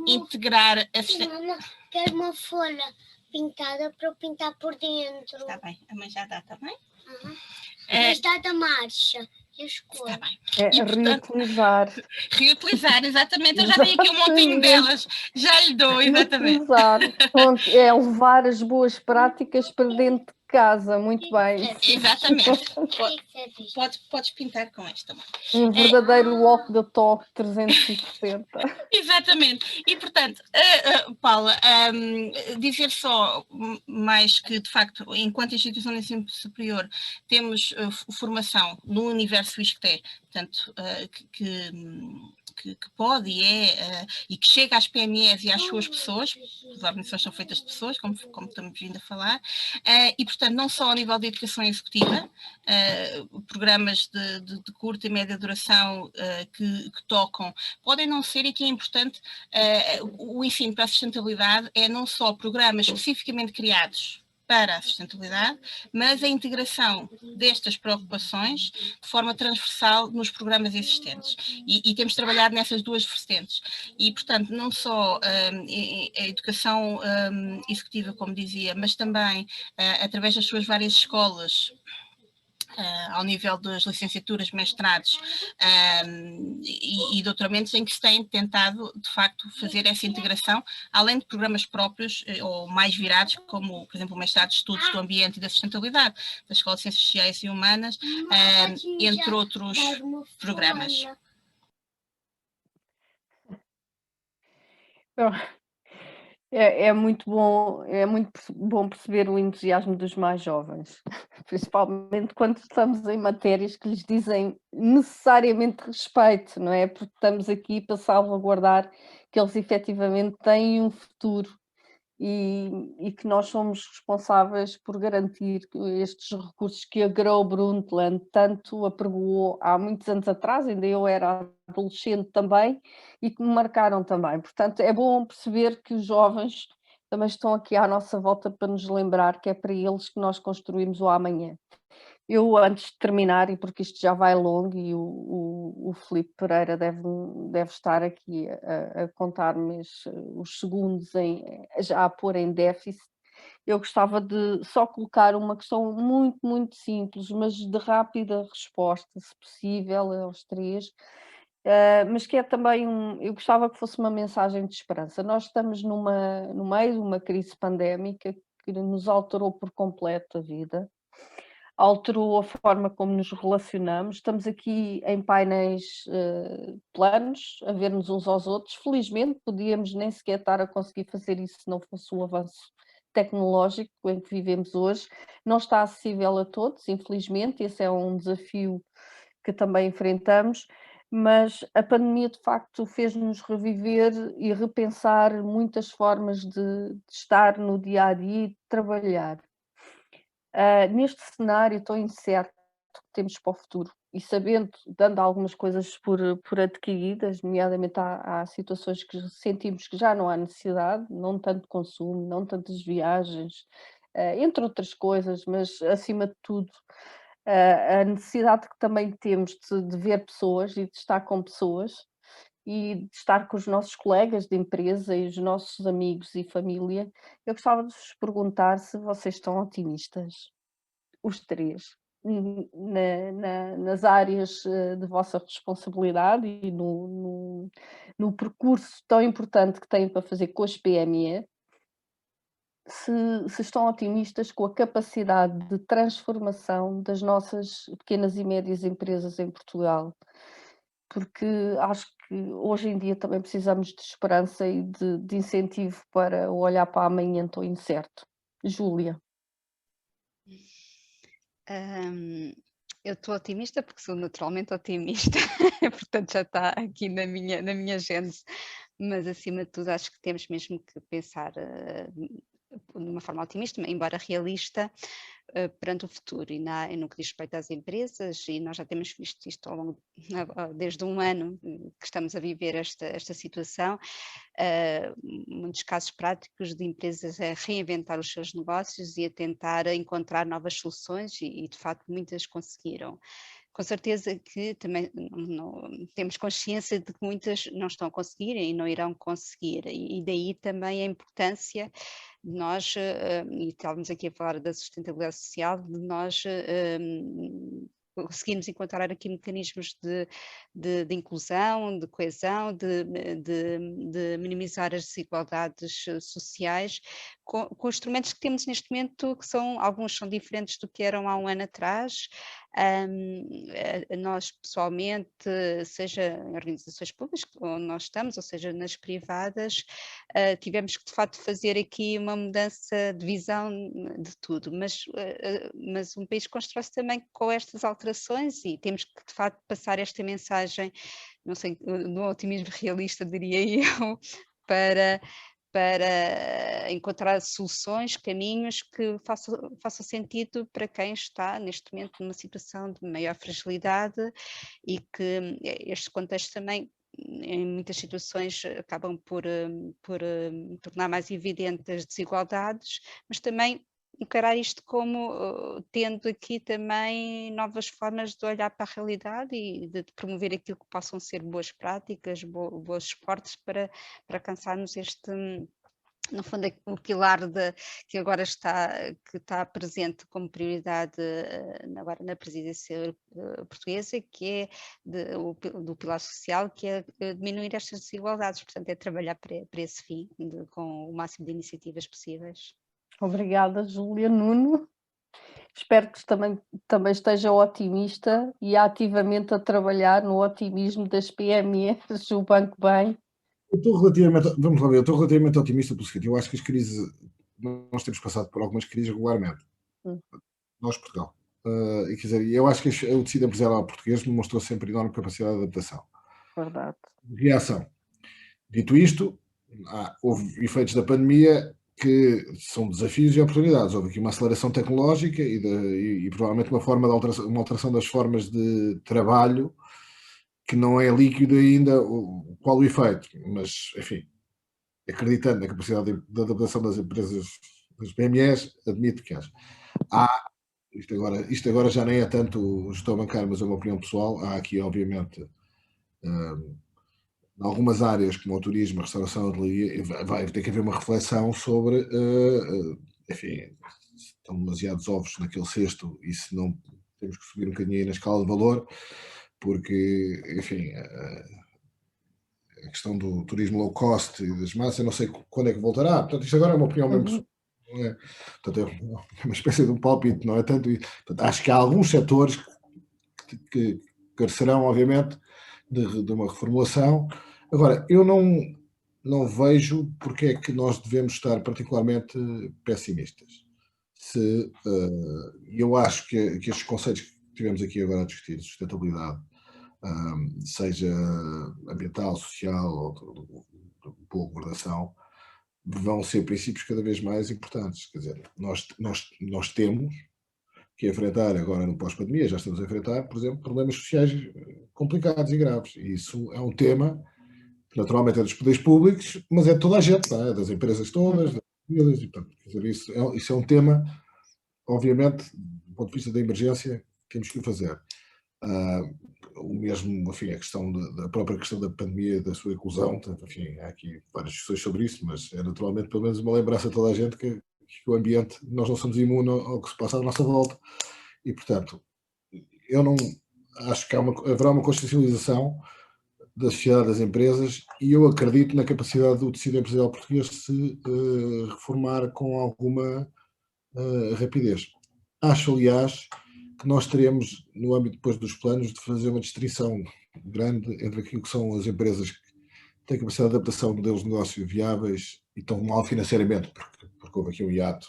integrar Quero uma folha pintada para eu pintar por dentro. Está bem, a mãe já dá também. Mas dá da marcha e as cores. Está bem. É E, portanto, reutilizar. Exatamente. Eu já tenho aqui um montinho delas. Já lhe dou, exatamente. Reutilizar. Pronto, é levar as boas práticas para dentro de casa. Muito bem. Exatamente. Podes pintar com esta mãe. Um verdadeiro walk the talk 360. Exatamente. E, portanto, Paula, dizer só mais que, de facto, enquanto instituição de ensino superior, temos formação no universo ISCTE, portanto, que pode e que chega às PMEs e às suas pessoas, as organizações são feitas de pessoas, como estamos vindo a falar, e, portanto, não só ao nível de educação executiva, programas de curta e média duração que tocam, podem não ser, e que é importante, o ensino para a sustentabilidade é não só programas especificamente criados para a sustentabilidade, mas a integração destas preocupações de forma transversal nos programas existentes. E temos trabalhado nessas duas vertentes. E, portanto, não só a educação executiva, como dizia, mas também através das suas várias escolas, ao nível das licenciaturas, mestrados e doutoramentos, em que se tem tentado, de facto, fazer essa integração, além de programas próprios ou mais virados, como, por exemplo, o mestrado de Estudos do Ambiente e da Sustentabilidade, da Escola de Ciências Sociais e Humanas, entre outros programas. É muito bom perceber o entusiasmo dos mais jovens, principalmente quando estamos em matérias que lhes dizem necessariamente respeito, não é? Porque estamos aqui para salvaguardar que eles efetivamente têm um futuro e que nós somos responsáveis por garantir estes recursos que a Grow Brundtland tanto apregoou há muitos anos atrás, ainda eu era adolescente também, e que me marcaram também. Portanto, é bom perceber que os jovens também estão aqui à nossa volta para nos lembrar que é para eles que nós construímos o amanhã. Eu, antes de terminar, e porque isto já vai longo e o Filipe Pereira deve estar aqui a contar-me os segundos já a pôr em déficit, eu gostava de só colocar uma questão muito, muito simples, mas de rápida resposta, se possível, aos três, mas que é também eu gostava que fosse uma mensagem de esperança. Nós estamos no meio de uma crise pandémica que nos alterou por completo a vida, alterou a forma como nos relacionamos. Estamos aqui em painéis planos, a ver-nos uns aos outros. Felizmente, podíamos nem sequer estar a conseguir fazer isso se não fosse o avanço tecnológico em que vivemos hoje. Não está acessível a todos, infelizmente, esse é um desafio que também enfrentamos, mas a pandemia, de facto, fez-nos reviver e repensar muitas formas de estar no dia-a-dia e de trabalhar. Neste cenário tão incerto que temos para o futuro e sabendo, dando algumas coisas por adquiridas, nomeadamente há situações que sentimos que já não há necessidade, não tanto consumo, não tantas viagens, entre outras coisas, mas acima de tudo a necessidade que também temos de ver pessoas e de estar com pessoas e de estar com os nossos colegas de empresa e os nossos amigos e família. Eu gostava de vos perguntar se vocês estão otimistas, os três, nas áreas de vossa responsabilidade e no percurso tão importante que têm para fazer com as PME, se estão otimistas com a capacidade de transformação das nossas pequenas e médias empresas em Portugal, porque acho que hoje em dia também precisamos de esperança e de incentivo para olhar para amanhã tão incerto. Júlia. Eu estou otimista porque sou naturalmente otimista, portanto já está aqui na minha gênese, mas acima de tudo acho que temos mesmo que pensar de uma forma otimista, embora realista, perante o futuro e no que diz respeito às empresas, e nós já temos visto isto ao longo, desde um ano que estamos a viver esta situação, muitos casos práticos de empresas a reinventar os seus negócios e a tentar encontrar novas soluções e de facto muitas conseguiram com certeza que também temos consciência de que muitas não estão a conseguir e não irão conseguir, e daí também a importância de nós, e estávamos aqui a falar da sustentabilidade social, de nós conseguirmos encontrar aqui mecanismos de inclusão, de coesão, de minimizar as desigualdades sociais, com instrumentos que temos neste momento, que alguns são diferentes do que eram há um ano atrás. Nós pessoalmente, seja em organizações públicas onde nós estamos, ou seja nas privadas, tivemos que de facto fazer aqui uma mudança de visão de tudo, mas um país constrói-se também com estas alterações e temos que de facto passar esta mensagem, não sei, no otimismo realista, diria eu, para encontrar soluções, caminhos que façam sentido para quem está neste momento numa situação de maior fragilidade, e que este contexto também, em muitas situações, acabam por tornar mais evidentes as desigualdades, mas também encarar isto como tendo aqui também novas formas de olhar para a realidade e de promover aquilo que possam ser boas práticas, bons esportes para alcançarmos este, no fundo, o pilar que agora está presente como prioridade agora na presidência portuguesa, que é do pilar social, que é diminuir estas desigualdades, portanto é trabalhar para esse fim, com o máximo de iniciativas possíveis. Obrigada, Júlia. Nuno, espero que também esteja otimista e ativamente a trabalhar no otimismo das PMEs, o Banco Bem. Vamos lá ver, eu estou relativamente otimista pelo seguinte: eu acho que as crises, nós temos passado por algumas crises regularmente, nós, Portugal, e quer dizer, eu acho que o tecido empresarial português demonstrou sempre enorme capacidade de adaptação. Verdade. Reação. Dito isto, houve efeitos da pandemia que são desafios e oportunidades. Houve aqui uma aceleração tecnológica e provavelmente uma alteração das formas de trabalho que não é líquido ainda qual o efeito, mas, enfim, acreditando na capacidade de adaptação das empresas, das PMEs, admito que haja. Isto agora já nem é tanto gestão bancária, mas é uma opinião pessoal. Há aqui, obviamente, em algumas áreas, como o turismo, a restauração, a hotelaria, vai ter que haver uma reflexão sobre, enfim, estão demasiados ovos naquele cesto e se não temos que subir um bocadinho aí na escala de valor, porque, enfim, a questão do turismo low cost e das massas, eu não sei quando é que voltará. Portanto, isto agora é uma opinião mesmo pessoal. Não é? Portanto, é uma espécie de um palpite, não é tanto. Portanto, acho que há alguns setores que carecerão, obviamente, de uma reformulação. Agora, eu não vejo porque é que nós devemos estar particularmente pessimistas. Eu acho que estes conceitos que tivemos aqui agora a discutir, de sustentabilidade, seja ambiental, social ou de boa governação, vão ser princípios cada vez mais importantes. Quer dizer, nós temos que enfrentar agora no pós-pandemia, já estamos a enfrentar, por exemplo, problemas sociais complicados e graves. E isso é um tema que naturalmente é dos poderes públicos, mas é de toda a gente, é das empresas todas, das famílias, e, portanto, quer dizer, isso é um tema, obviamente, do ponto de vista da emergência, temos que o fazer. O mesmo, enfim, a própria questão da pandemia, da sua inclusão, portanto, enfim, há aqui várias discussões sobre isso, mas é naturalmente pelo menos uma lembrança a toda a gente que o ambiente, nós não somos imunes ao que se passa à nossa volta e, portanto, eu não acho que haverá uma consciencialização da sociedade, das empresas, e eu acredito na capacidade do tecido empresarial português de se reformar com alguma rapidez. Acho, aliás, que nós teremos, no âmbito depois dos planos, de fazer uma distinção grande entre aquilo que são as empresas que têm capacidade de adaptação de modelos de negócio viáveis e estão mal financeiramente, porque houve aqui um hiato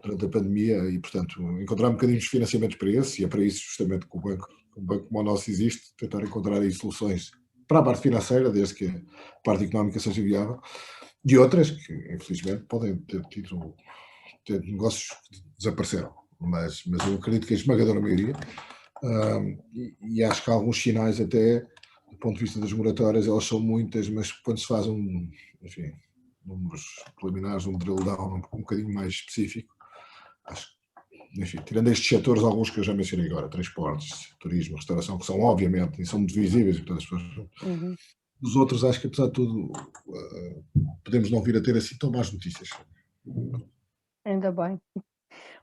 durante a pandemia e, portanto, encontrar mecanismos de financiamento para esse, e é para isso justamente que um banco como o nosso existe, tentar encontrar aí soluções para a parte financeira, desde que a parte económica seja viável, e outras que, infelizmente, podem ter negócios que desapareceram. Mas eu acredito que a esmagadora maioria, e acho que há alguns sinais até, do ponto de vista das moratórias, elas são muitas, mas quando se faz enfim, números preliminares, um drill down um bocadinho mais específico, acho enfim, tirando estes setores, alguns que eu já mencionei agora, transportes, turismo, restauração, que são obviamente, e são muito visíveis, e portanto as pessoas... Os outros, acho que apesar de tudo, podemos não vir a ter assim tão más notícias. Ainda bem.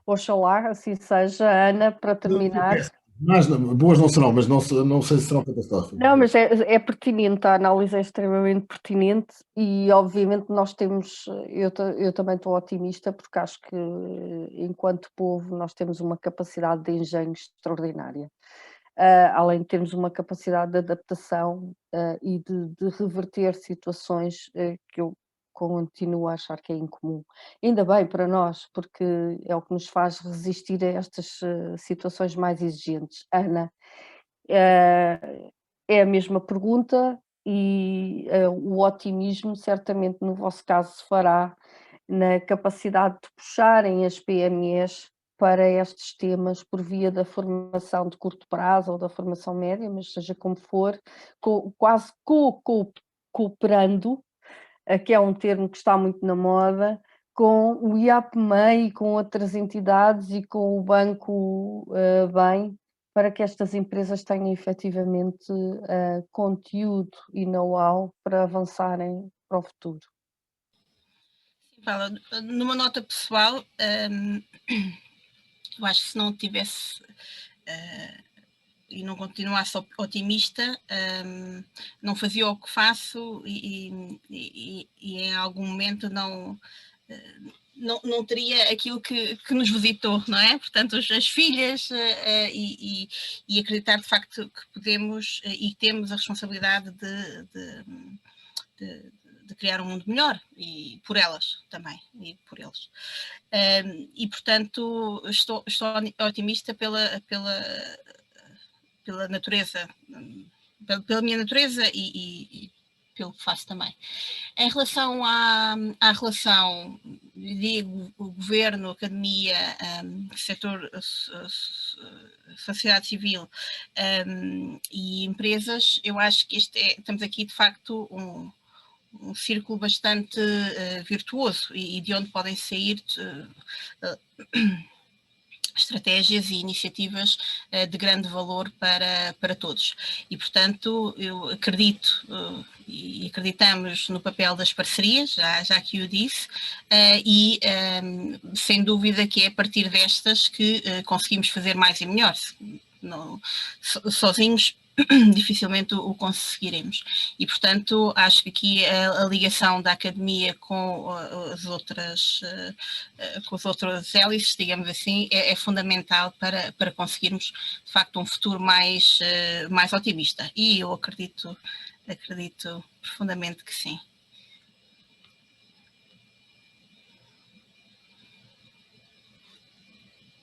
Oxalá assim seja. Ana, para terminar. Mas, boas não serão, mas não sei se serão catastróficas. Não, mas é pertinente, a análise é extremamente pertinente e obviamente nós temos, eu também estou otimista porque acho que enquanto povo nós temos uma capacidade de engenho extraordinária. Além de termos uma capacidade de adaptação e de reverter situações que eu continuo a achar que é incomum. Ainda bem para nós, porque é o que nos faz resistir a estas situações mais exigentes. Ana, é a mesma pergunta e o otimismo certamente no vosso caso se fará na capacidade de puxarem as PMEs para estes temas por via da formação de curto prazo ou da formação média, mas seja como for, quase cooperando, que é um termo que está muito na moda, com o IAPMEI e com outras entidades e com o Banco Bem, para que estas empresas tenham efetivamente conteúdo e know-how para avançarem para o futuro. Paula, numa nota pessoal, eu acho que se não tivesse e não continuasse otimista, não fazia o que faço e em algum momento não teria aquilo que nos visitou, não é? Portanto, as filhas e acreditar de facto que podemos e temos a responsabilidade de criar um mundo melhor e por elas também e por eles. E portanto estou otimista pela natureza, pela minha natureza e pelo que faço também. Em relação à relação, digo, o governo, academia, setor, sociedade civil e empresas, eu acho que estamos aqui de facto um círculo bastante virtuoso e de onde podem sair estratégias e iniciativas de grande valor para todos. E, portanto, eu acredito e acreditamos no papel das parcerias, já que o disse, e sem dúvida que é a partir destas que conseguimos fazer mais e melhor. Não, sozinhos dificilmente o conseguiremos. E, portanto, acho que aqui a ligação da academia com as outras hélices, digamos assim, é fundamental para conseguirmos, de facto, um futuro mais otimista. E eu acredito profundamente que sim.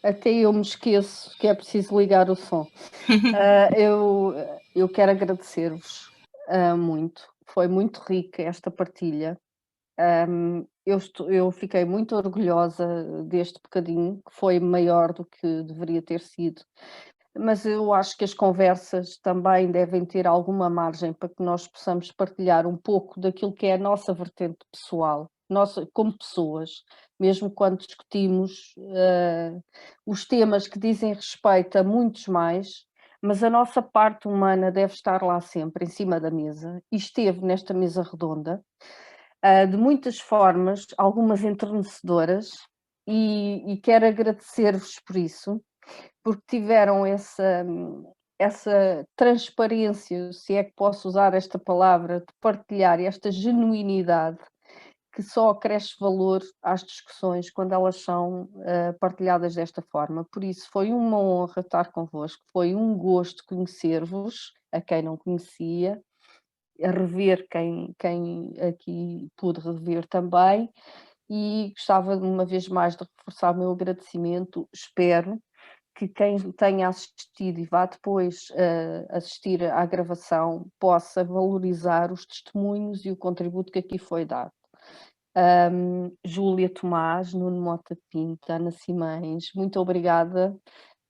Até eu me esqueço que é preciso ligar o som. Eu quero agradecer-vos muito. Foi muito rica esta partilha. Eu fiquei muito orgulhosa deste bocadinho, que foi maior do que deveria ter sido. Mas eu acho que as conversas também devem ter alguma margem para que nós possamos partilhar um pouco daquilo que é a nossa vertente pessoal, como pessoas, mesmo quando discutimos os temas que dizem respeito a muitos mais, mas a nossa parte humana deve estar lá sempre, em cima da mesa, e esteve nesta mesa redonda, de muitas formas, algumas enternecedoras, e quero agradecer-vos por isso, porque tiveram essa transparência, se é que posso usar esta palavra, de partilhar esta genuinidade que só acresce valor às discussões quando elas são partilhadas desta forma. Por isso, foi uma honra estar convosco, foi um gosto conhecer-vos, a quem não conhecia, a rever quem aqui pude rever também, e gostava de uma vez mais de reforçar o meu agradecimento. Espero que quem tenha assistido e vá depois assistir à gravação possa valorizar os testemunhos e o contributo que aqui foi dado. Júlia Tomás, Nuno Mota Pinto, Ana Simões, muito obrigada.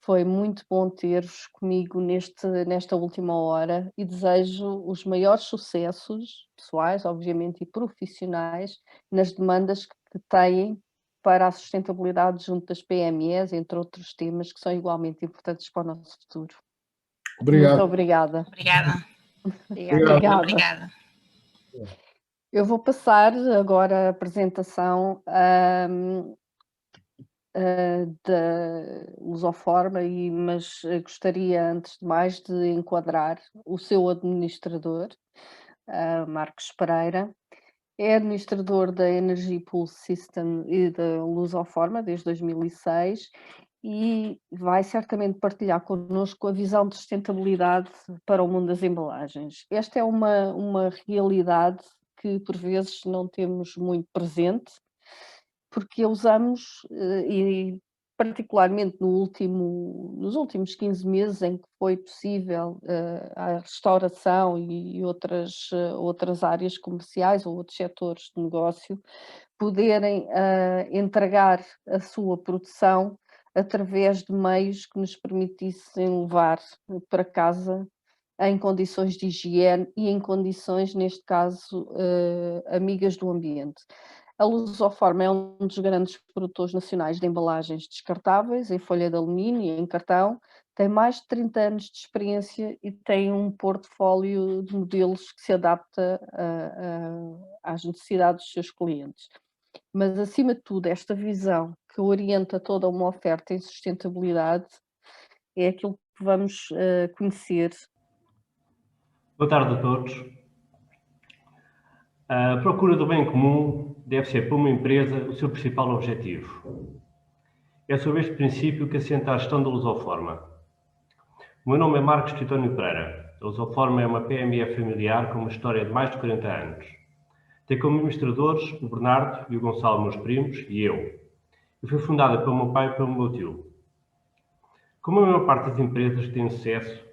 Foi muito bom ter-vos comigo nesta última hora e desejo os maiores sucessos pessoais, obviamente, e profissionais nas demandas que têm para a sustentabilidade junto das PMEs, entre outros temas que são igualmente importantes para o nosso futuro. Obrigado. Muito obrigada. Obrigada. Obrigada. Obrigada. Eu vou passar agora a apresentação da Lusoforma, mas gostaria, antes de mais, de enquadrar o seu administrador, Marcos Pereira. É administrador da Energy Pulse System e da Lusoforma desde 2006 e vai certamente partilhar connosco a visão de sustentabilidade para o mundo das embalagens. Esta é uma realidade que por vezes não temos muito presente, porque usamos, e particularmente nos últimos 15 meses em que foi possível a restauração e outras áreas comerciais ou outros setores de negócio poderem entregar a sua produção através de meios que nos permitissem levar para casa em condições de higiene e em condições, neste caso, amigas do ambiente. A Lusoforma é um dos grandes produtores nacionais de embalagens descartáveis, em folha de alumínio e em cartão, tem mais de 30 anos de experiência e tem um portfólio de modelos que se adapta às necessidades dos seus clientes. Mas, acima de tudo, esta visão que orienta toda uma oferta em sustentabilidade é aquilo que vamos conhecer. Boa tarde a todos. A procura do bem comum deve ser para uma empresa o seu principal objetivo. É sobre este princípio que assenta a gestão da Lusoforma. O meu nome é Marcos Titónio Pereira. A Lusoforma é uma PME familiar com uma história de mais de 40 anos. Tem como administradores o Bernardo e o Gonçalo, meus primos, e eu. E foi fundada pelo meu pai e pelo meu tio. Como a maior parte das empresas que têm sucesso,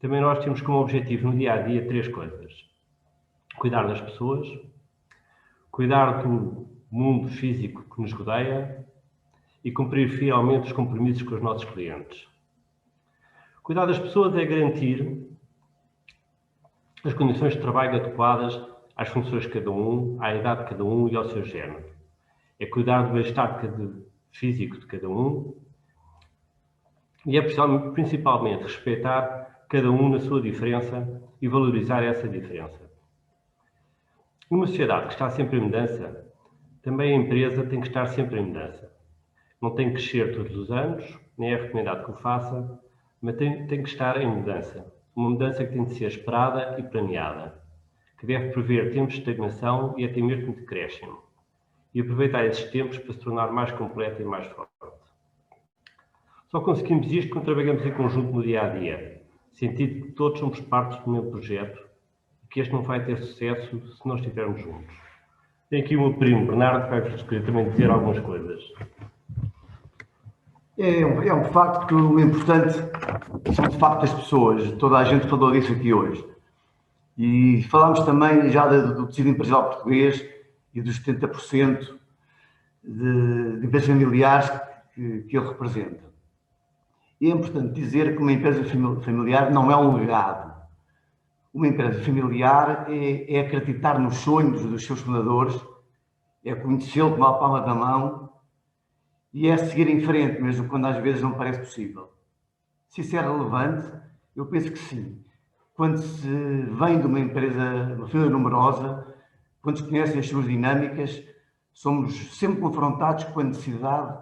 também nós temos como objetivo no dia-a-dia 3 coisas. Cuidar das pessoas, cuidar do mundo físico que nos rodeia e cumprir fielmente os compromissos com os nossos clientes. Cuidar das pessoas é garantir as condições de trabalho adequadas às funções de cada um, à idade de cada um e ao seu género. É cuidar do bem-estar físico de cada um e é principalmente respeitar cada um na sua diferença e valorizar essa diferença. Numa sociedade que está sempre em mudança, também a empresa tem que estar sempre em mudança. Não tem que crescer todos os anos, nem é recomendado que o faça, mas tem que estar em mudança. Uma mudança que tem de ser esperada e planeada, que deve prever tempos de estagnação e até mesmo de decréscimo, e aproveitar esses tempos para se tornar mais completa e mais forte. Só conseguimos isto quando trabalhamos em conjunto no dia-a-dia, sentindo que todos somos partes do mesmo projeto, que este não vai ter sucesso se não estivermos juntos. Tem aqui o meu primo, Bernardo, que vai querer também dizer algumas coisas. É um facto importante, são de facto as pessoas, toda a gente falou disso aqui hoje. E falámos também já do tecido empresarial português e dos 70% de empresas familiares que ele representa. E é importante dizer que uma empresa familiar não é um legado. Uma empresa familiar é acreditar nos sonhos dos seus fundadores, é conhecê-lo com a palma da mão e é seguir em frente, mesmo quando às vezes não parece possível. Se isso é relevante, eu penso que sim. Quando se vem de uma empresa, uma família numerosa, quando se conhecem as suas dinâmicas, somos sempre confrontados com a necessidade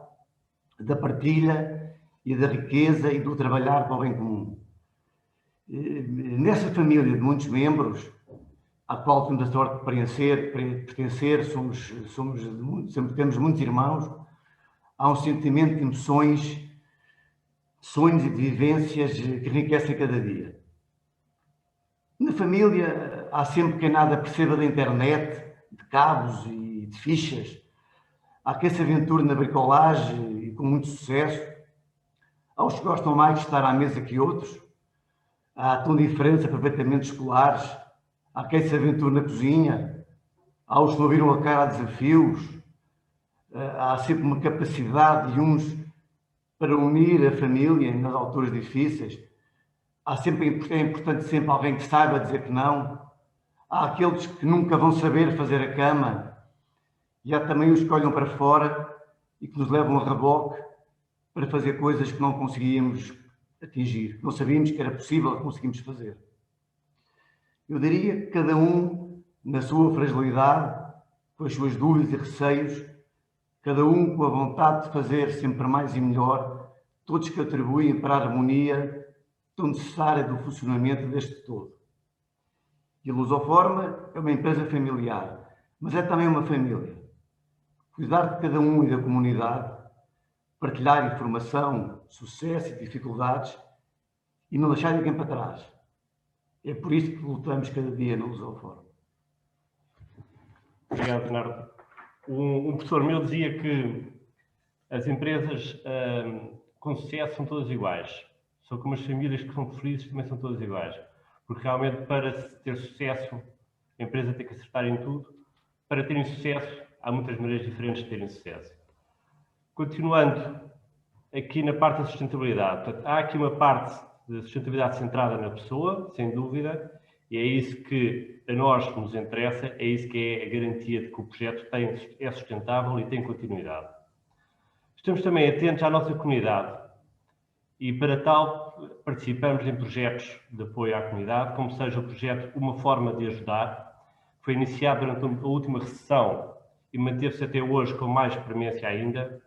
da partilha e da riqueza e do trabalhar para o bem comum. Nessa família de muitos membros, à qual temos a sorte de pertencer, sempre temos muitos irmãos, há um sentimento de emoções, sonhos e de vivências que enriquecem cada dia. Na família há sempre quem nada perceba da internet, de cabos e de fichas. Há quem se aventure na bricolagem e com muito sucesso. Há os que gostam mais de estar à mesa que outros. Há tão diferentes aproveitamentos escolares. Há quem se aventure na cozinha. Há os que não viram a cara a desafios. Há sempre uma capacidade de uns para unir a família nas alturas difíceis. É importante sempre alguém que saiba dizer que não. Há aqueles que nunca vão saber fazer a cama. E há também os que olham para fora e que nos levam a reboque para fazer coisas que não conseguíamos atingir, não sabíamos que era possível que conseguimos fazer. Eu diria que cada um, na sua fragilidade, com as suas dúvidas e receios, cada um com a vontade de fazer sempre mais e melhor, todos contribuem para a harmonia tão necessária do funcionamento deste todo. E a Lusoforma é uma empresa familiar, mas é também uma família. Cuidar de cada um e da comunidade, partilhar informação, sucesso e dificuldades e não deixar ninguém para trás. É por isso que lutamos cada dia na Lusoforma. Obrigado, Bernardo. Um professor meu dizia que as empresas com sucesso são todas iguais. Só que as famílias que são felizes também são todas iguais. Porque realmente para ter sucesso, a empresa tem que acertar em tudo. Para terem sucesso, há muitas maneiras diferentes de terem sucesso. Continuando aqui na parte da sustentabilidade. Portanto, há aqui uma parte de sustentabilidade centrada na pessoa, sem dúvida, e é isso que a nós nos interessa, é isso que é a garantia de que o projeto é sustentável e tem continuidade. Estamos também atentos à nossa comunidade e, para tal, participamos em projetos de apoio à comunidade, como seja o projeto Uma Forma de Ajudar, que foi iniciado durante a última recessão e manteve-se até hoje com mais premência ainda.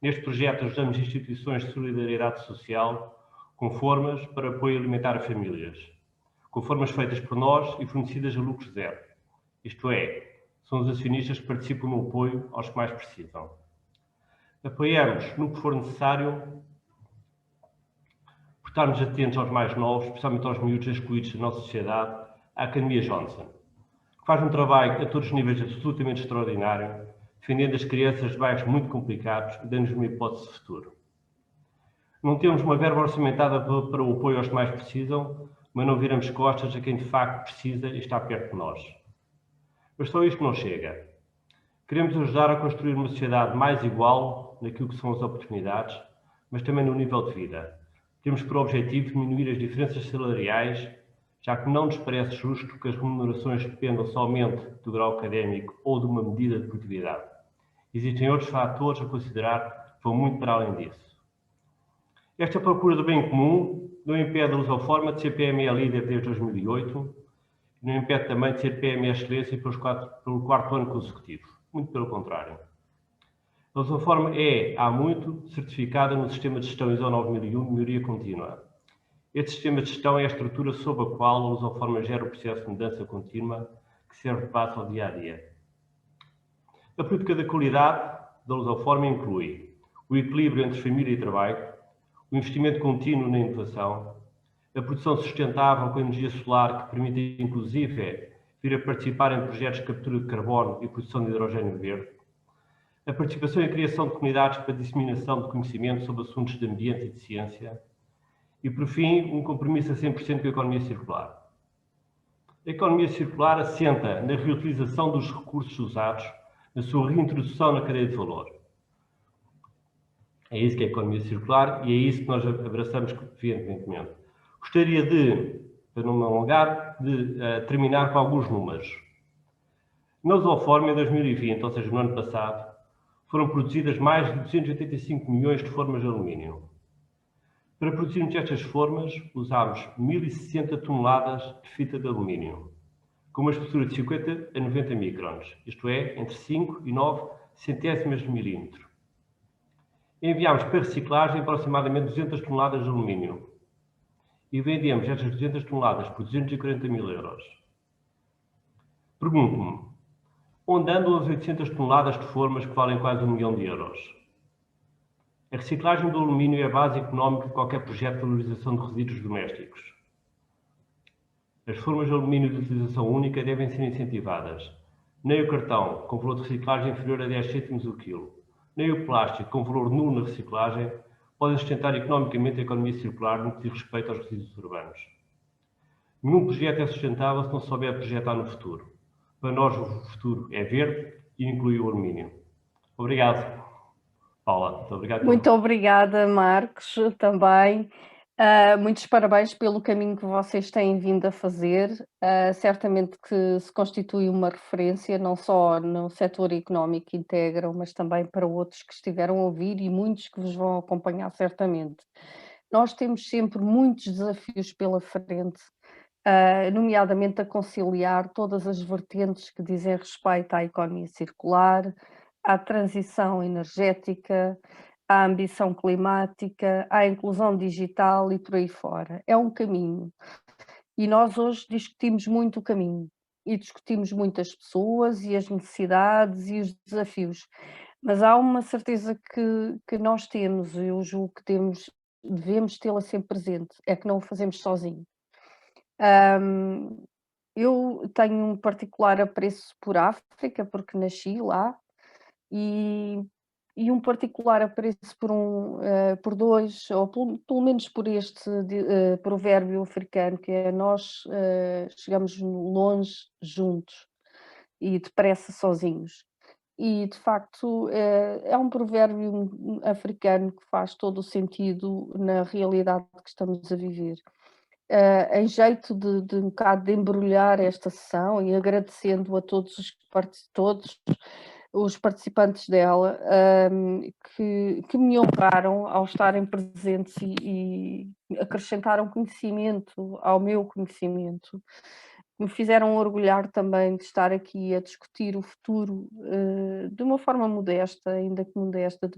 Neste projeto ajudamos instituições de solidariedade social com formas para apoio alimentar a famílias, com formas feitas por nós e fornecidas a lucro zero. Isto é, são os acionistas que participam no apoio aos que mais precisam. Apoiamos, no que for necessário, por estarmos atentos aos mais novos, especialmente aos miúdos excluídos da nossa sociedade, a Academia Johnson, que faz um trabalho a todos os níveis absolutamente extraordinário, defendendo as crianças de bairros muito complicados e dando-nos uma hipótese de futuro. Não temos uma verba orçamentada para o apoio aos que mais precisam, mas não viramos costas a quem de facto precisa e está perto de nós. Mas só isto não chega. Queremos ajudar a construir uma sociedade mais igual naquilo que são as oportunidades, mas também no nível de vida. Temos por objetivo diminuir as diferenças salariais, já que não nos parece justo que as remunerações dependam somente do grau académico ou de uma medida de produtividade. Existem outros fatores a considerar que vão muito para além disso. Esta procura do bem comum não impede a Lusoforma de ser PME líder desde 2008 e não impede também de ser PME excelência pelo quarto ano consecutivo. Muito pelo contrário. A Lusoforma é, há muito, certificada no Sistema de Gestão ISO 9001 de melhoria contínua. Este sistema de gestão é a estrutura sob a qual a Lusoforma gera o processo de mudança contínua que serve de base ao dia-a-dia. A política da qualidade da Lusoforma inclui o equilíbrio entre família e trabalho, o investimento contínuo na inovação, a produção sustentável com energia solar que permite, inclusive, vir a participar em projetos de captura de carbono e produção de hidrogênio verde, a participação e criação de comunidades para a disseminação de conhecimento sobre assuntos de ambiente e de ciência e, por fim, um compromisso a 100% com a economia circular. A economia circular assenta na reutilização dos recursos usados, na sua reintrodução na cadeia de valor. É isso que é a economia circular e é isso que nós abraçamos veementemente. Gostaria de, para não me alongar, de terminar com alguns números. Na Lusoforma, em 2020, ou seja, no ano passado, foram produzidas mais de 285 milhões de formas de alumínio. Para produzirmos estas formas, usámos 1.060 toneladas de fita de alumínio, com uma espessura de 50 a 90 microns, isto é, entre 5 e 9 centésimas de milímetro. Enviámos para reciclagem aproximadamente 200 toneladas de alumínio e vendemos estas 200 toneladas por 240 mil euros. Pergunto-me, onde andam as 800 toneladas de formas que valem quase 1 milhão de euros? A reciclagem do alumínio é a base económica de qualquer projeto de valorização de resíduos domésticos. As formas de alumínio de utilização única devem ser incentivadas. Nem o cartão, com valor de reciclagem inferior a 10 cêntimos o quilo, nem o plástico, com valor nulo na reciclagem, podem sustentar economicamente a economia circular no que diz respeito aos resíduos urbanos. Nenhum projeto é sustentável se não souber projetar no futuro. Para nós, o futuro é verde e inclui o alumínio. Obrigado, Paula. Muito obrigado. Muito obrigada, Marcos, também. Muitos parabéns pelo caminho que vocês têm vindo a fazer. Certamente que se constitui uma referência, não só no setor económico que integram, mas também para outros que estiveram a ouvir e muitos que vos vão acompanhar certamente. Nós temos sempre muitos desafios pela frente, nomeadamente a conciliar todas as vertentes que dizem respeito à economia circular, à transição energética, à ambição climática, à inclusão digital e por aí fora. É um caminho. E nós hoje discutimos muito o caminho e discutimos muito as pessoas e as necessidades e os desafios. Mas há uma certeza que nós temos, eu julgo que devemos tê-la sempre presente, é que não o fazemos sozinhos. Eu tenho um particular apreço por África, porque nasci lá, e um particular apreço por dois, ou pelo menos por este provérbio africano, que é: nós chegamos longe juntos e depressa sozinhos. E de facto é um provérbio africano que faz todo o sentido na realidade que estamos a viver. Em jeito de um bocado de embrulhar esta sessão e agradecendo a todos os participantes dela, que me honraram ao estarem presentes e acrescentaram conhecimento ao meu conhecimento. Me fizeram orgulhar também de estar aqui a discutir o futuro, de uma forma modesta, ainda que modesta,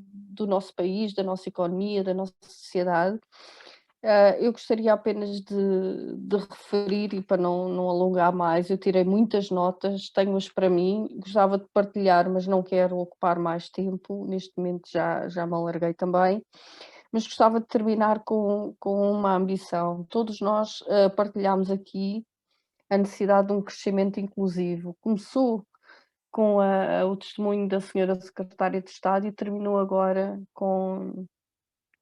do nosso país, da nossa economia, da nossa sociedade. Eu gostaria apenas de referir, e para não alongar mais, eu tirei muitas notas, tenho-as para mim, gostava de partilhar, mas não quero ocupar mais tempo, neste momento já me alarguei também, mas gostava de terminar com uma ambição. Todos nós partilhamos aqui a necessidade de um crescimento inclusivo. Começou com o testemunho da senhora secretária de Estado e terminou agora com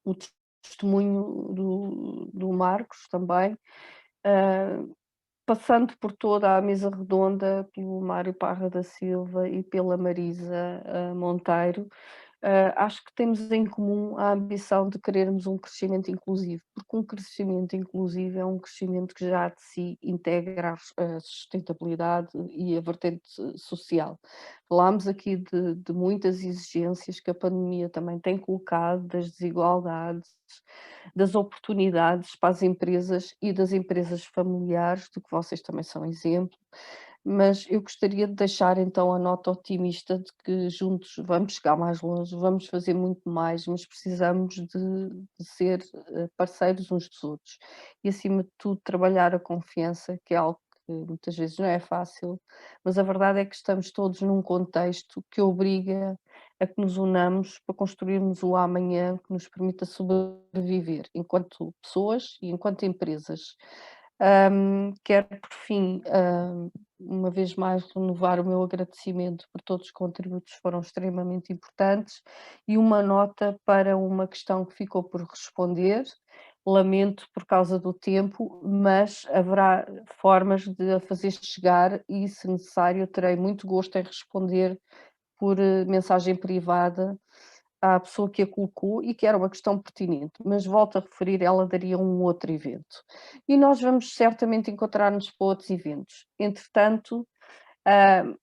o testemunho do Marcos também, passando por toda a mesa redonda, pelo Mário Parra da Silva e pela Marisa Monteiro. Acho que temos em comum a ambição de querermos um crescimento inclusivo, porque um crescimento inclusivo é um crescimento que já de si integra a sustentabilidade e a vertente social. Falámos aqui de muitas exigências que a pandemia também tem colocado, das desigualdades, das oportunidades para as empresas e das empresas familiares, do que vocês também são exemplo. Mas eu gostaria de deixar então a nota otimista de que juntos vamos chegar mais longe, vamos fazer muito mais, mas precisamos de ser parceiros uns dos outros. E acima de tudo trabalhar a confiança, que é algo que muitas vezes não é fácil, mas a verdade é que estamos todos num contexto que obriga a que nos unamos para construirmos o amanhã que nos permita sobreviver enquanto pessoas e enquanto empresas. Quero, por fim, uma vez mais, renovar o meu agradecimento por todos os contributos que foram extremamente importantes e uma nota para uma questão que ficou por responder. Lamento por causa do tempo, mas haverá formas de a fazer chegar e, se necessário, terei muito gosto em responder por mensagem privada à pessoa que a colocou e que era uma questão pertinente, mas volto a referir, ela daria um outro evento. E nós vamos certamente encontrar-nos para outros eventos. Entretanto,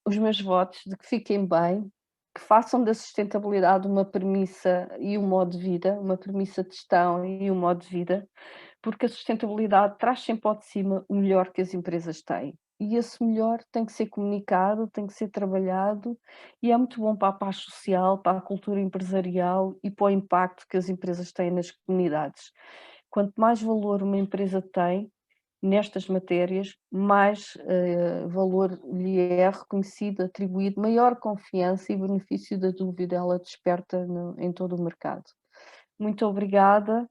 os meus votos de que fiquem bem, que façam da sustentabilidade uma premissa e um modo de vida, uma premissa de gestão e um modo de vida, porque a sustentabilidade traz sempre ao de cima o melhor que as empresas têm. E esse melhor tem que ser comunicado, tem que ser trabalhado e é muito bom para a paz social, para a cultura empresarial e para o impacto que as empresas têm nas comunidades. Quanto mais valor uma empresa tem nestas matérias, mais valor lhe é reconhecido, atribuído, maior confiança e benefício da dúvida ela desperta em todo o mercado. Muito obrigada.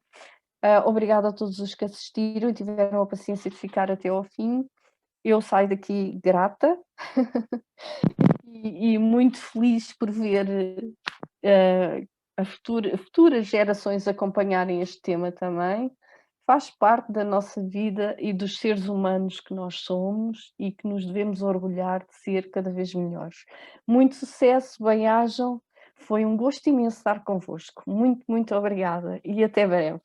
Obrigada a todos os que assistiram e tiveram a paciência de ficar até ao fim. Eu saio daqui grata e muito feliz por ver as futuras gerações acompanharem este tema também. Faz parte da nossa vida e dos seres humanos que nós somos e que nos devemos orgulhar de ser cada vez melhores. Muito sucesso, bem-ajam. Foi um gosto imenso estar convosco. Muito, muito obrigada e até breve.